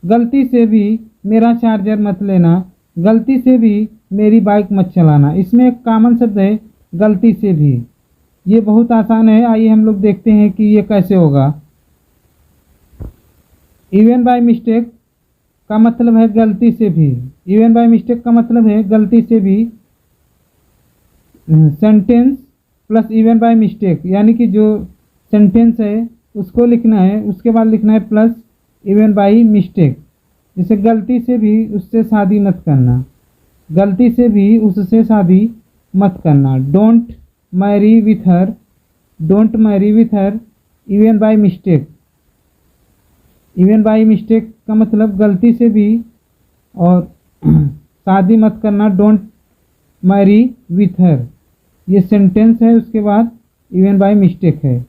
गलती से भी मेरा चार्जर मत लेना। गलती से भी मेरी बाइक मत चलाना। इसमें एक कॉमन शब्द है गलती से भी। ये बहुत आसान है। आइए हम लोग देखते हैं कि ये कैसे होगा। इवन बाय मिस्टेक का मतलब है गलती से भी। इवन बाय मिस्टेक का मतलब है गलती से भी। Sentence plus even by mistake, यानी कि जो सेंटेंस है उसको लिखना है, उसके बाद लिखना है प्लस इवन बाय मिस्टेक। जैसे गलती से भी उससे शादी मत करना। गलती से भी उससे शादी मत करना। Don't marry with her. Don't marry with her even by mistake. Even by mistake का मतलब गलती से भी, और शादी मत करना, डोंट मैरी विथ हर, ये सेंटेंस है। उसके बाद इवन बाय मिस्टेक है।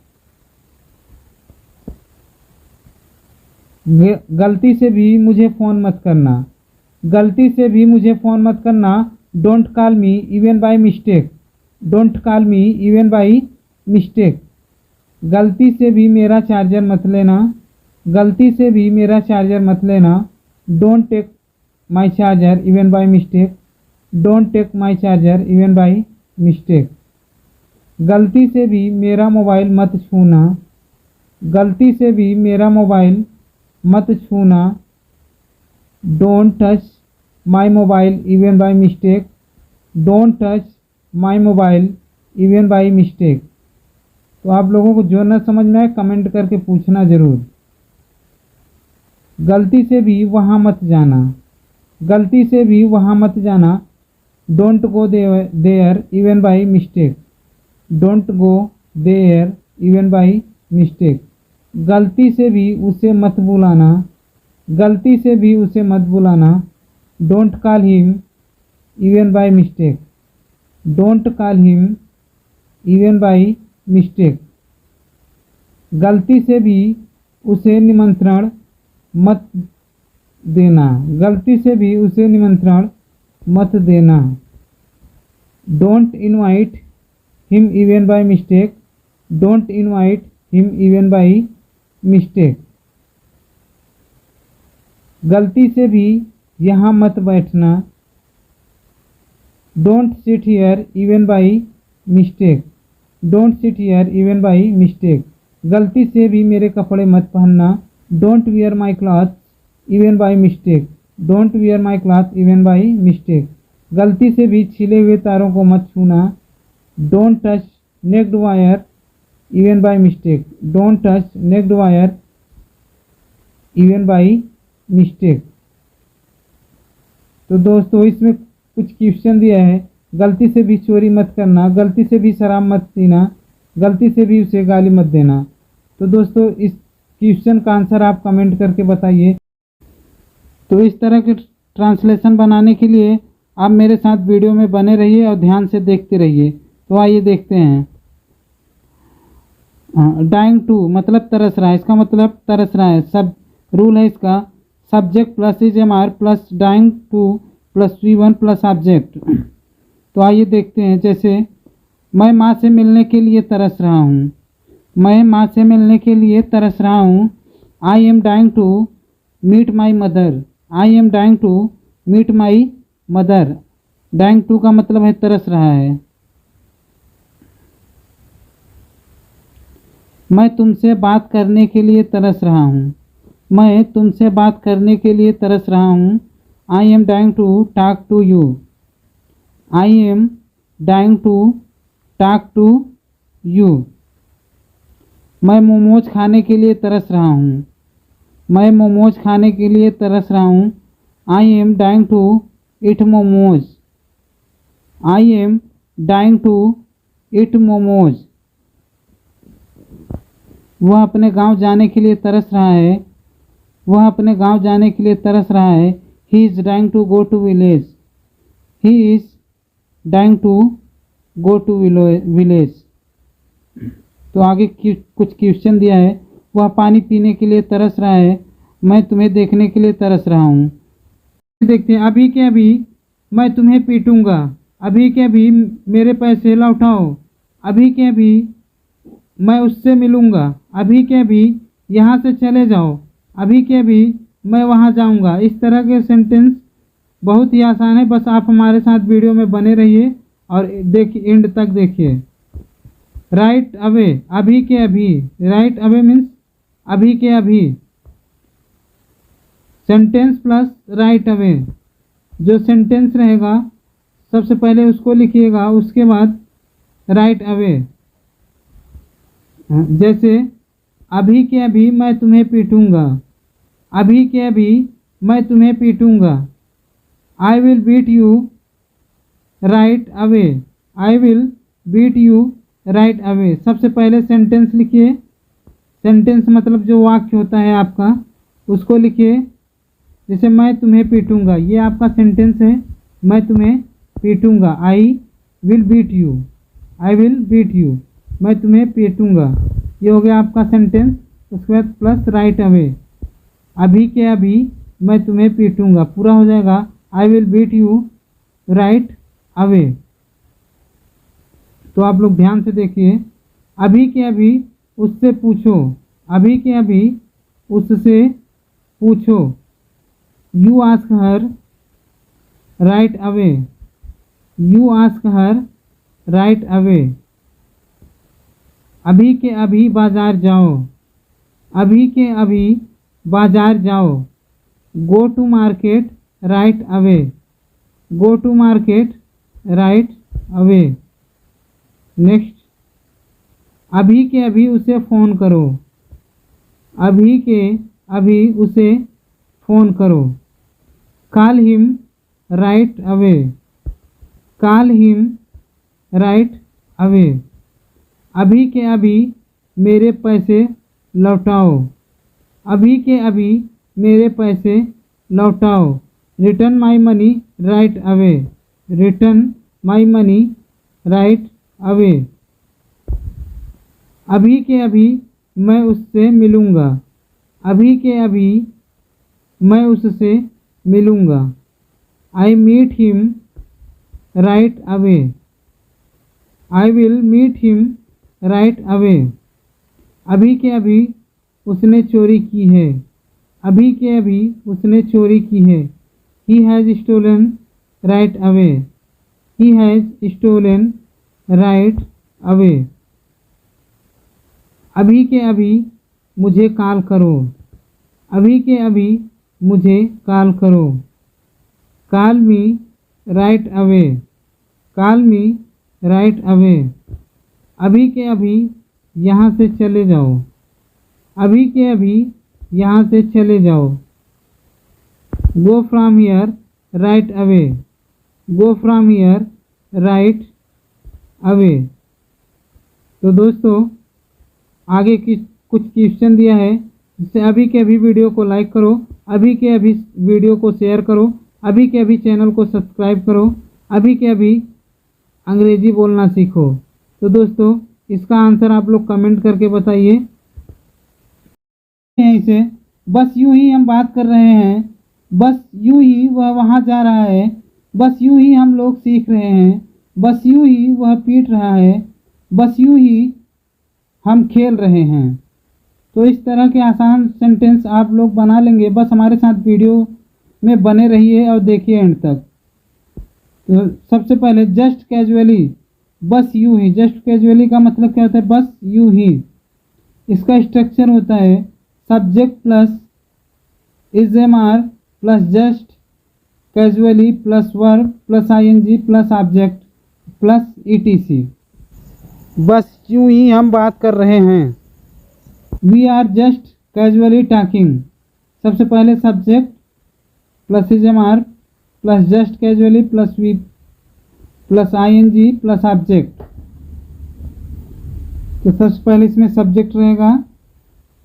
गलती से भी मुझे फ़ोन मत करना, गलती से भी मुझे फ़ोन मत करना, don't call me even by mistake, don't call me even by mistake. गलती से भी मेरा चार्जर मत लेना, गलती से भी मेरा चार्जर मत लेना, don't take my charger even by mistake, don't take my charger even by mistake. गलती से भी मेरा मोबाइल मत छूना, गलती से भी मेरा मोबाइल मत छूना, don't touch my mobile even by mistake, don't touch my mobile even by mistake. तो आप लोगों को जो न समझ में आए कमेंट करके पूछना ज़रूर। गलती से भी वहाँ मत जाना, गलती से भी वहाँ मत जाना, don't go there even by mistake, don't go there even by mistake. गलती से भी उसे मत बुलाना, गलती से भी उसे मत बुलाना, don't call him even by mistake, don't call him even by mistake. गलती से भी उसे निमंत्रण मत देना, गलती से भी उसे निमंत्रण मत देना, don't invite him even by mistake, don't invite him even by mistake. गलती से भी यहाँ मत बैठना, don't sit here even by mistake, don't sit here even by mistake. गलती से भी मेरे कपड़े मत पहनना, don't wear my cloth even by mistake, don't wear my cloth even by mistake. गलती से भी छिले हुए तारों को मत छूना, don't touch naked wire even by mistake, don't touch naked wire even by mistake. तो दोस्तों इसमें कुछ क्वेश्चन दिया है। गलती से भी चोरी मत करना, गलती से भी शराब मत पीना, गलती से भी उसे गाली मत देना। तो दोस्तों इस क्वेश्चन का आंसर आप कमेंट करके बताइए। तो इस तरह के ट्रांसलेशन बनाने के लिए आप मेरे साथ वीडियो में बने रहिए और ध्यान से देखते रहिए। तो आइए देखते हैं। डाइंग टू मतलब तरस रहा है, इसका मतलब तरस रहा है। सब रूल है इसका, subject plus is am are plus dying to plus V1 plus object. तो आइए देखते हैं। जैसे मैं माँ से मिलने के लिए तरस रहा हूँ, मैं माँ से मिलने के लिए तरस रहा हूँ। I am dying to meet my mother, I am dying to meet my mother. Dying to का मतलब है तरस रहा है। मैं तुमसे बात करने के लिए तरस रहा हूँ, मैं तुमसे बात करने के लिए तरस रहा हूँ। I am dying to talk to you, I am dying to talk to you. मैं मोमोज खाने के लिए तरस रहा हूँ, मैं मोमोज खाने के लिए तरस रहा हूँ। I am dying to eat momos, I am dying to eat momos. वह अपने गांव जाने के लिए तरस रहा है, वह अपने गांव जाने के लिए तरस रहा है। He is dying to go to village, he is dying to go to village. तो आगे कुछ क्वेश्चन दिया है। वह पानी पीने के लिए तरस रहा है, मैं तुम्हें देखने के लिए तरस रहा हूँ। देखते हैं। अभी के अभी मैं तुम्हें पीटूंगा, अभी के अभी मेरे पैसे लौटाओ, अभी के अभी मैं उससे मिलूंगा, अभी के अभी यहाँ से चले जाओ, अभी के अभी मैं वहाँ जाऊँगा। इस तरह के सेंटेंस बहुत ही आसान है। बस आप हमारे साथ वीडियो में बने रहिए और देखिए, एंड तक देखिए। राइट अवे अभी के अभी, राइट अवे मीन्स अभी के अभी। सेंटेंस प्लस राइट अवे, जो सेंटेंस रहेगा सबसे पहले उसको लिखिएगा, उसके बाद राइट अवे। जैसे अभी के अभी मैं तुम्हें पीटूंगा, अभी के अभी मैं तुम्हें पीटूंगा। I will beat you right away, I will beat you right away. सबसे पहले सेंटेंस लिखिए, सेंटेंस मतलब जो वाक्य होता है आपका, उसको लिखिए। जैसे मैं तुम्हें पीटूंगा, ये आपका सेंटेंस है, मैं तुम्हें पीटूंगा। I will beat you, I will beat you, मैं तुम्हें पीटूंगा, ये हो गया आपका सेंटेंस। उसके बाद प्लस राइट अवे, अभी के अभी मैं तुम्हें पीटूंगा, पूरा हो जाएगा I will beat you right away. तो आप लोग ध्यान से देखिए, अभी के अभी उससे पूछो, अभी के अभी उससे पूछो। You ask her right away, you ask her right away. अभी के अभी बाजार जाओ, अभी के अभी बाजार जाओ। Go to market right away, go to market right away. Next, अभी के अभी उसे फ़ोन करो, अभी के अभी उसे फ़ोन करो। Call him right away, call him right away. अभी के अभी मेरे पैसे लौटाओ, अभी के अभी मेरे पैसे लौटाओ। Return my money right away, return my money right away. अभी के अभी मैं उससे मिलूँगा, अभी के अभी मैं उससे मिलूँगा। I meet him right away, I will meet him right away. अभी के अभी उसने चोरी की है, अभी के अभी उसने चोरी की है। He has stolen right away, he has stolen right away. अभी के अभी मुझे कॉल करो, अभी के अभी मुझे कॉल करो। कॉल मी राइट अवे, कॉल मी राइट अवे। अभी के अभी यहाँ से चले जाओ, अभी के अभी यहाँ से चले जाओ। Go from here right away, go from here right away. तो दोस्तों आगे की कुछ क्वेश्चन दिया है, जिससे अभी के अभी वीडियो को लाइक करो, अभी के अभी वीडियो को शेयर करो, अभी के अभी चैनल को सब्सक्राइब करो, अभी के अभी अंग्रेजी बोलना सीखो। तो दोस्तों इसका आंसर आप लोग कमेंट करके बताइए। इसे बस यूं ही हम बात कर रहे हैं, बस यूं ही वह वहाँ जा रहा है, बस यूं ही हम लोग सीख रहे हैं, बस यूं ही वह पीट रहा है, बस यूं ही हम खेल रहे हैं। तो इस तरह के आसान सेंटेंस आप लोग बना लेंगे। बस हमारे साथ वीडियो में बने रहिए और देखिए एंड तक। तो सबसे पहले जस्ट कैजुअली, बस यूं ही। जस्ट कैजुअली का मतलब क्या होता है? बस यूं ही। इसका स्ट्रक्चर होता है subject plus is am are plus just casually plus verb plus ING plus object plus ETC. बस यूं ही हम बात कर रहे हैं। We are just casually talking. सबसे पहले subject plus is am are plus just casually plus V plus ING plus object. तो सबसे पहले इसमें सब्जेक्ट रहेगा,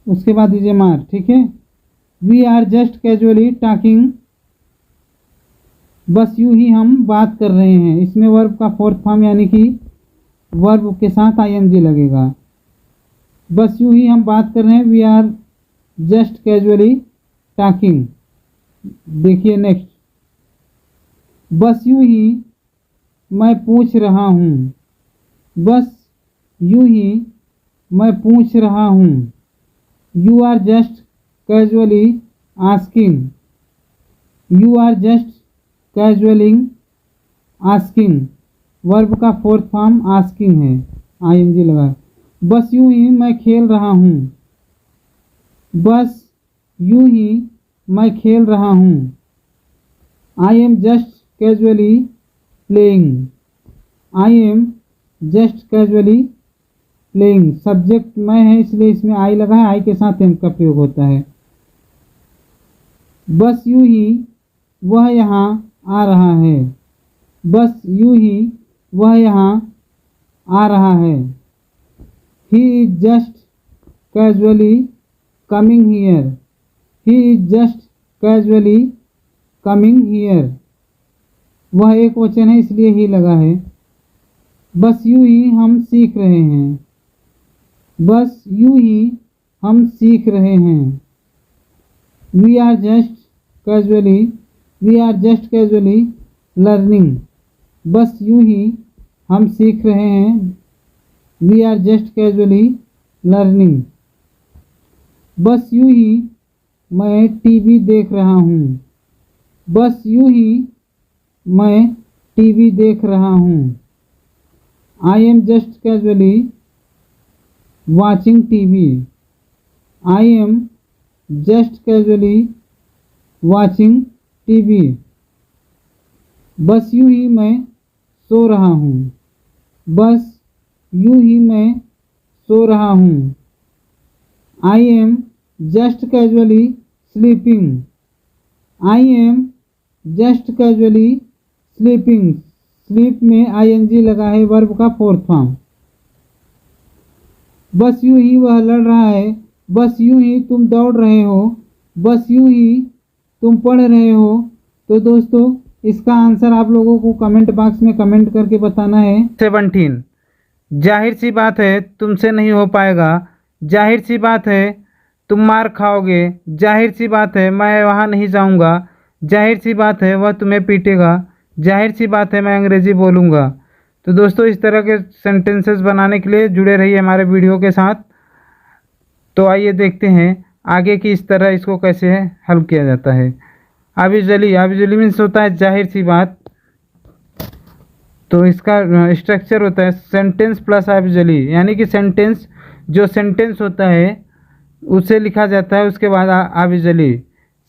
उसके बाद इज़एमआर, ठीक है। We are just casually talking, बस यूं ही हम बात कर रहे हैं। इसमें वर्ब का फोर्थ फॉर्म यानी कि वर्ब के साथ आईएनजी लगेगा। बस यूं ही हम बात कर रहे हैं, we are just casually talking. देखिए नेक्स्ट, बस यूं ही मैं पूछ रहा हूँ, बस यूं ही मैं पूछ रहा हूँ। You are just casually asking, you are just casually asking. Verb का फोर्थ फॉर्म आस्किंग है, आईएनजी लगा। बस यूं ही मैं खेल रहा हूँ, बस यूं ही मैं खेल रहा हूँ। I am just casually playing, I am just casually playing. Subject मैं है इसलिए इसमें आई लगा है, आई के साथ एम का प्रयोग होता है। बस यूं ही वह यहाँ आ रहा है, बस यूं ही वह यहाँ आ रहा है। He is just casually coming here. He is just casually coming here. वह एक वचन है इसलिए ही लगा है। बस यूं ही हम सीख रहे हैं। बस यूं ही हम सीख रहे हैं। We are just casually learning. बस यूं ही हम सीख रहे हैं। We are just casually learning. बस यूं ही मैं टीवी देख रहा हूँ। बस यूं ही मैं टीवी देख रहा हूँ। I am just casually watching TV. I am just casually watching TV. बस यूं ही मैं सो रहा हूँ। बस यूं ही मैं सो रहा हूँ। I am just casually sleeping. I am just casually sleeping. Sleep में ing लगा है, वर्ब का फोर्थ फॉर्म। बस यूं ही वह लड़ रहा है। बस यूं ही तुम दौड़ रहे हो। बस यूं ही तुम पढ़ रहे हो। तो दोस्तों इसका आंसर आप लोगों को कमेंट बॉक्स में कमेंट करके बताना है। 17, जाहिर सी बात है तुमसे नहीं हो पाएगा। जाहिर सी बात है तुम मार खाओगे। जाहिर सी बात है मैं वहाँ नहीं जाऊँगा। जाहिर सी बात है वह तुम्हें पीटेगा। जाहिर सी बात है मैं अंग्रेज़ी बोलूँगा। तो दोस्तों इस तरह के सेंटेंसेस बनाने के लिए जुड़े रहिए हमारे वीडियो के साथ। तो आइए देखते हैं आगे की इस तरह इसको कैसे हल किया जाता है। ऑब्वियसली मीन्स होता है जाहिर सी बात। तो इसका स्ट्रक्चर होता है सेंटेंस प्लस ऑब्वियसली, यानी कि सेंटेंस जो सेंटेंस होता है उसे लिखा जाता है, उसके बाद ऑब्वियसली।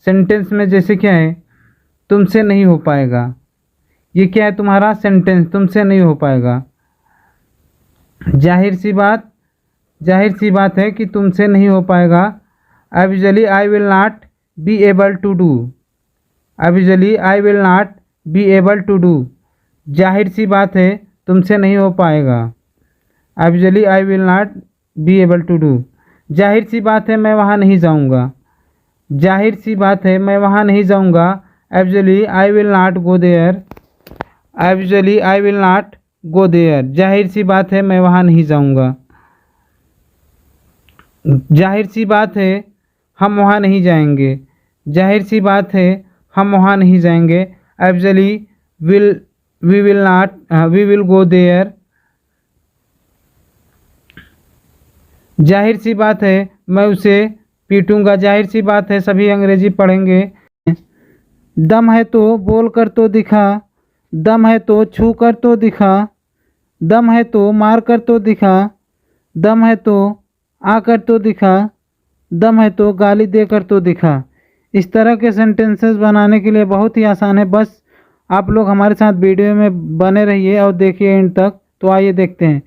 सेंटेंस में जैसे क्या है, तुमसे नहीं हो पाएगा। ये क्या है तुम्हारा सेंटेंस, तुमसे नहीं हो पाएगा। जाहिर सी बात है कि तुमसे नहीं हो पाएगा। Obviously I will not be able to do. Obviously I will not be able to do. जाहिर सी बात है तुमसे नहीं हो पाएगा। Obviously I will not be able to do. जाहिर सी बात है मैं वहाँ नहीं जाऊँगा। जाहिर सी बात है मैं वहाँ नहीं जाऊँगा। Obviously I will not go there. Obviously I will not go there. जाहिर सी बात है मैं वहाँ नहीं जाऊँगा। जाहिर सी बात है हम वहाँ नहीं जाएंगे। जाहिर सी बात है हम वहाँ नहीं जाएंगे। Obviously we will go there. जाहिर सी बात है मैं उसे पीटूंगा। जाहिर सी बात है सभी अंग्रेजी पढ़ेंगे। दम है तो बोल कर तो दिखा। दम है तो छू कर तो दिखा। दम है तो मार कर तो दिखा। दम है तो आकर तो दिखा। दम है तो गाली देकर तो दिखा। इस तरह के सेंटेंसेस बनाने के लिए बहुत ही आसान है। बस आप लोग हमारे साथ वीडियो में बने रहिए और देखिए एंड तक। तो आइए देखते हैं।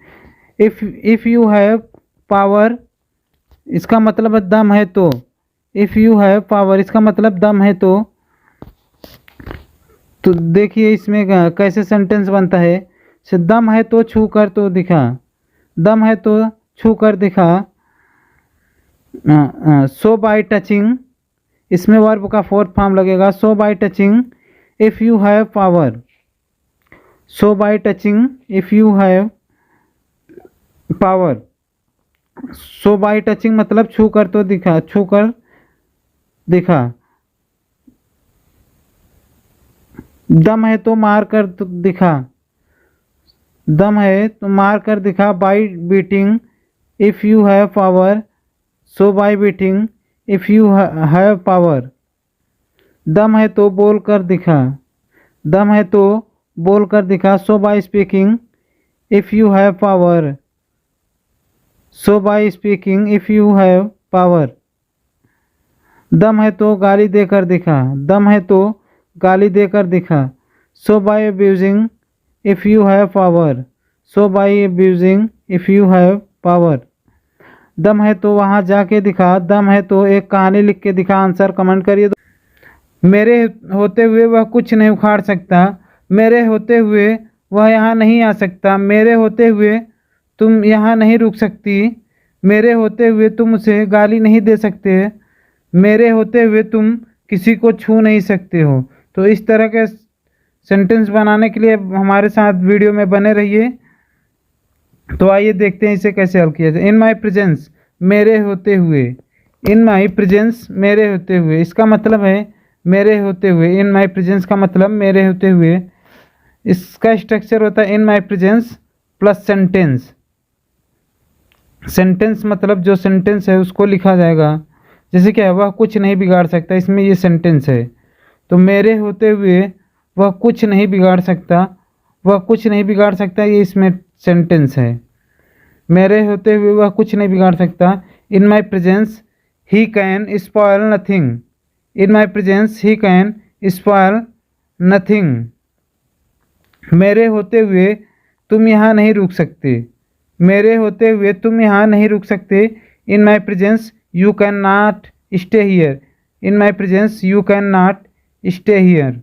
इफ़ यू हैव पावर, इसका मतलब है दम है तो। इफ़ यू हैव पावर इसका मतलब दम है तो देखिए इसमें कैसे सेंटेंस बनता है। दम है तो छू कर तो दिखा। दम है तो छू कर दिखा। सो बाय टचिंग, इसमें वर्ब का फोर्थ फॉर्म लगेगा। So by touching if you have power. So by touching if you have power. So by touching मतलब छू कर तो दिखा। छू कर दिखा। दम है तो मार कर तो दिखा। दम है तो मार कर दिखा। Bye beating if you have power. So bye beating if you have power. दम है तो बोल कर दिखा। दम है तो बोल कर दिखा। So by speaking if you have power. So by speaking if you have power. दम है तो गाली देकर दिखा। दम है तो गाली देकर दिखा। So by abusing if you have power. So by abusing if you have power. दम है तो वहाँ जाके दिखा। दम है तो एक कहानी लिख के दिखा। आंसर कमेंट करिए। मेरे होते हुए वह कुछ नहीं उखाड़ सकता। मेरे होते हुए वह यहाँ नहीं आ सकता। मेरे होते हुए तुम यहाँ नहीं रुक सकती। मेरे होते हुए तुम उसे गाली नहीं दे सकते, मेरे होते हुए तुम किसी को छू नहीं सकते हो। तो इस तरह के सेंटेंस बनाने के लिए हमारे साथ वीडियो में बने रहिए। तो आइए देखते हैं इसे कैसे हल किया जाए। इन माई प्रेजेंस, मेरे होते हुए। इन माई प्रेजेंस, मेरे होते हुए, इसका मतलब है मेरे होते हुए। इन माई प्रेजेंस का मतलब मेरे होते हुए। इसका स्ट्रक्चर होता है in my presence plus sentence. Sentence मतलब जो सेंटेंस है उसको लिखा जाएगा। जैसे क्या है, वह कुछ नहीं बिगाड़ सकता, इसमें ये सेंटेंस है। तो मेरे होते हुए वह कुछ नहीं बिगाड़ सकता, वह कुछ नहीं बिगाड़ सकता, ये इसमें सेंटेंस है। मेरे होते हुए वह कुछ नहीं बिगाड़ सकता। In my presence he can spoil nothing. In my presence he can spoil nothing. मेरे होते हुए तुम यहाँ नहीं रुक सकते, मेरे होते हुए तुम यहाँ नहीं रुक सकते। In my presence you can not stay here. In my presence you can not stay here.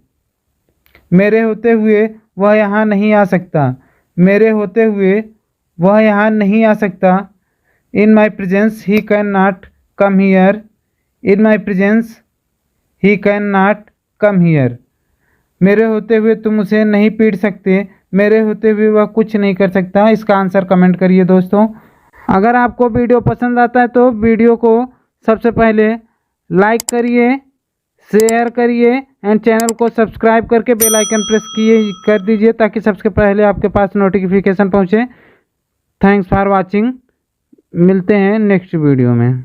मेरे होते हुए वह यहाँ नहीं आ सकता, मेरे होते हुए वह यहाँ नहीं आ सकता। In my presence he can not come here. In my presence he can not come here. मेरे होते हुए तुम उसे नहीं पीट सकते, मेरे होते हुए वह कुछ नहीं कर सकता। इसका आंसर कमेंट करिए दोस्तों। अगर आपको वीडियो पसंद आता है तो वीडियो को सबसे पहले लाइक करिए, शेयर करिए एंड चैनल को सब्सक्राइब करके बेल आइकन प्रेस कर दीजिए ताकि सबसे पहले आपके पास नोटिफिकेशन पहुंचे। Thanks for watching. मिलते हैं नेक्स्ट वीडियो में।